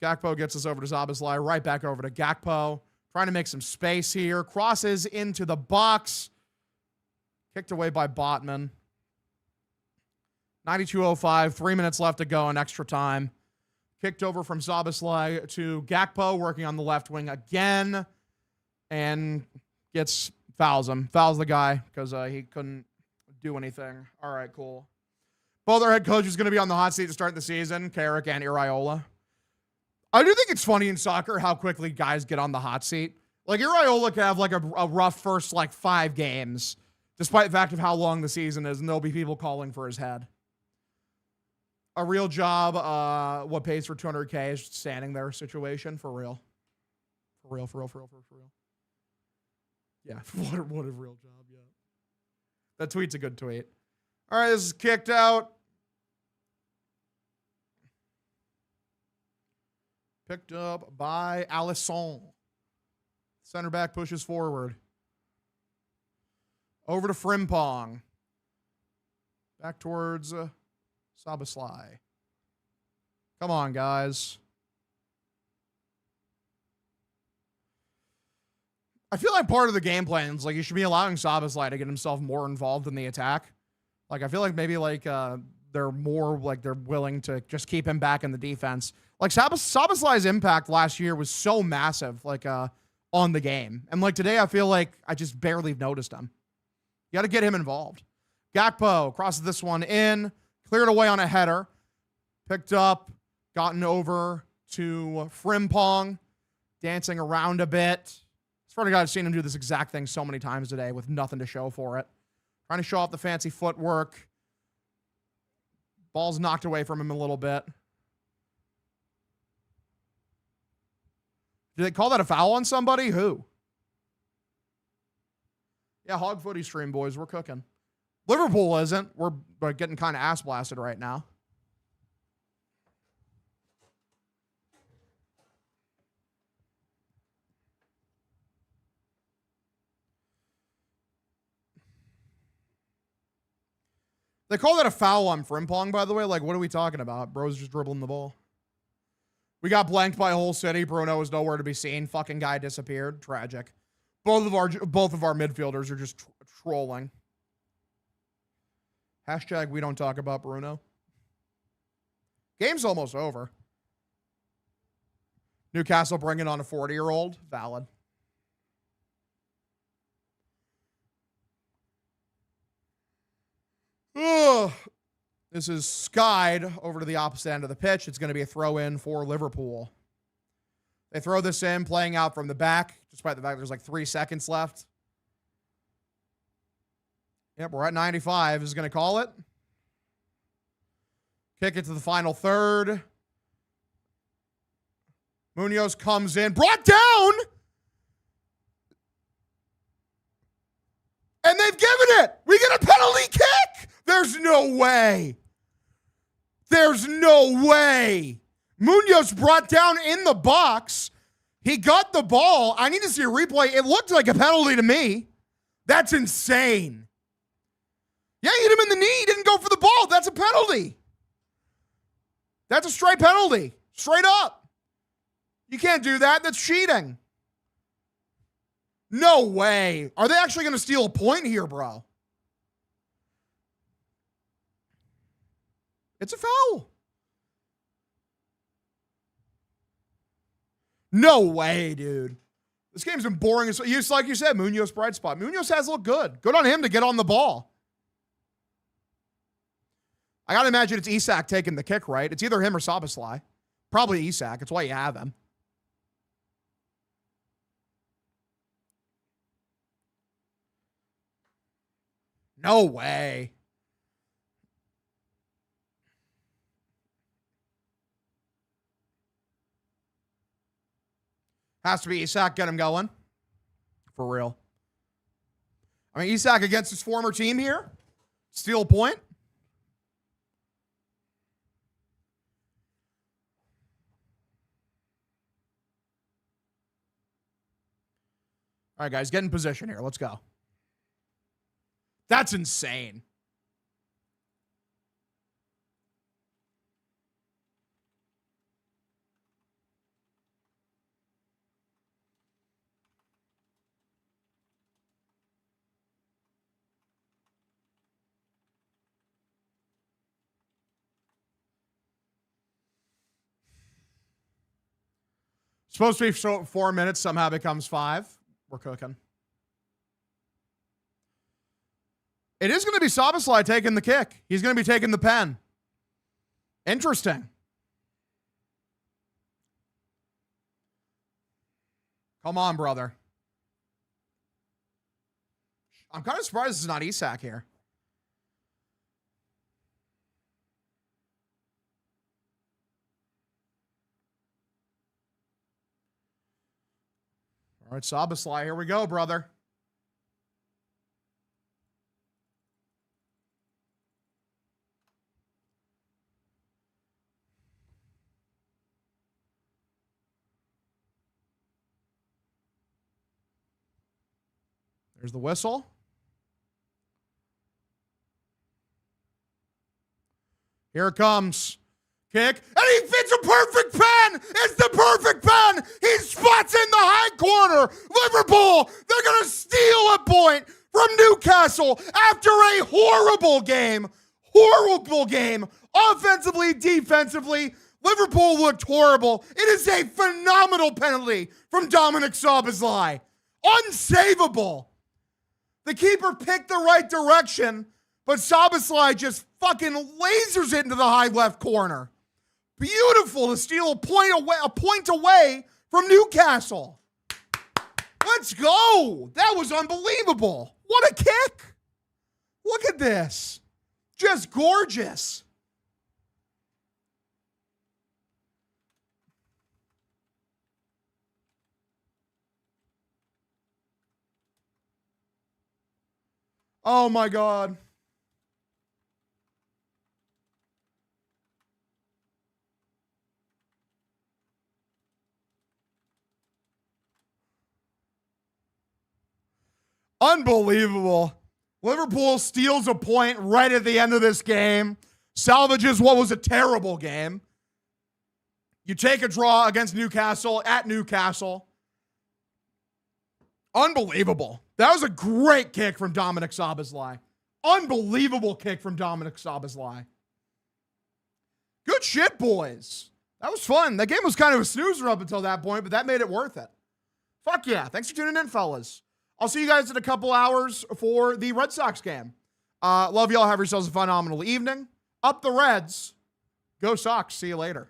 Gakpo gets us over to Szoboszlai, right back over to Gakpo. Trying to make some space here. Crosses into the box. Kicked away by Botman. 92:05, 3 minutes left to go in extra time. Kicked over from Szoboszlai to Gakpo, working on the left wing again. And fouls him. Fouls the guy because he couldn't do anything. All right, cool. Both our head coaches going to be on the hot seat to start the season, Carrick and Iraola. I do think it's funny in soccer how quickly guys get on the hot seat. Like Iraola can have like a rough first like 5 games, despite the fact of how long the season is, and there'll be people calling for his head. A real job, what pays for 200K is standing there situation, for real. For real. Yeah, what a real job, yeah. That tweet's a good tweet. All right, this is kicked out. Picked up by Alisson. Center back pushes forward. Over to Frimpong. Back towards Szoboszlai. Come on, guys. I feel like part of the game plan is like you should be allowing Szoboszlai to get himself more involved in the attack. Like I feel like maybe like they're more like they're willing to just keep him back in the defense. Like Szoboszlai's impact last year was so massive, like on the game, and like today I feel like I just barely noticed him. You got to get him involved. Gakpo crosses this one in. Cleared away on a header. Picked up. Gotten over to Frimpong. Dancing around a bit. Swear to God, I've seen him do this exact thing so many times today with nothing to show for it. Trying to show off the fancy footwork. Ball's knocked away from him a little bit. Did they call that a foul on somebody? Who? Yeah, Hog Footy stream, boys. We're cooking. Liverpool isn't. We're getting kind of ass blasted right now. They call that a foul on Frimpong, by the way. Like, what are we talking about? Bro's just dribbling the ball. We got blanked by Hull City. Bruno was nowhere to be seen. Fucking guy disappeared. Tragic. Both of our midfielders are just trolling. Hashtag we don't talk about Bruno. Game's almost over. Newcastle bringing on a 40-year-old. Valid. Ugh. This is skied over to the opposite end of the pitch. It's going to be a throw-in for Liverpool. They throw this in, playing out from the back, despite the fact there's like 3 seconds left. Yep, we're at 95. Is going to call it. Kick it to the final third. Munoz comes in, brought down. And they've given it. We get a penalty kick. There's no way. There's no way. Munoz brought down in the box. He got the ball. I need to see a replay. It looked like a penalty to me. That's insane. Yeah, he hit him in the knee. He didn't go for the ball. That's a penalty. That's a straight penalty. Straight up. You can't do that. That's cheating. No way. Are they actually going to steal a point here, bro? It's a foul. No way, dude. This game's been boring. Just like you said, Munoz bright spot. Munoz has looked good. Good on him to get on the ball. I got to imagine it's Isak taking the kick, right? It's either him or Szoboszlai. Probably Isak. It's why you have him. No way. Has to be Isak. Get him going. For real. I mean, Isak against his former team here. Steal a point. All right, guys, get in position here. Let's go. That's insane. Supposed to be 4 minutes, somehow becomes 5. We're cooking. It is going to be Szoboszlai taking the kick. He's going to be taking the pen. Interesting. Come on, brother. I'm kind of surprised this is not Isak here. All right, Szoboszlai, here we go, brother. There's the whistle. Here it comes. Kick. And he fits a perfect pen. It's the perfect pen. He spots in the high corner. Liverpool, they're going to steal a point from Newcastle after a horrible game. Horrible game. Offensively, defensively, Liverpool looked horrible. It is a phenomenal penalty from Dominic Szoboszlai. Unsavable. The keeper picked the right direction, but Szoboszlai just fucking lasers it into the high left corner. Beautiful to steal a point away from Newcastle. Let's go. That was unbelievable. What a kick. Look at this. Just gorgeous. Oh, my God. Unbelievable. Liverpool steals a point right at the end of this game, salvages what was a terrible game. You take a draw against Newcastle at Newcastle. Unbelievable. That was a great kick from Dominic Szoboszlai. Unbelievable kick from Dominic Szoboszlai. Good shit, boys. That was fun. That game was kind of a snoozer up until that point, but that made it worth it. Fuck yeah. Thanks for tuning in, fellas. I'll see you guys in a couple hours for the Red Sox game. Love y'all. Have yourselves a phenomenal evening. Up the Reds. Go Sox. See you later.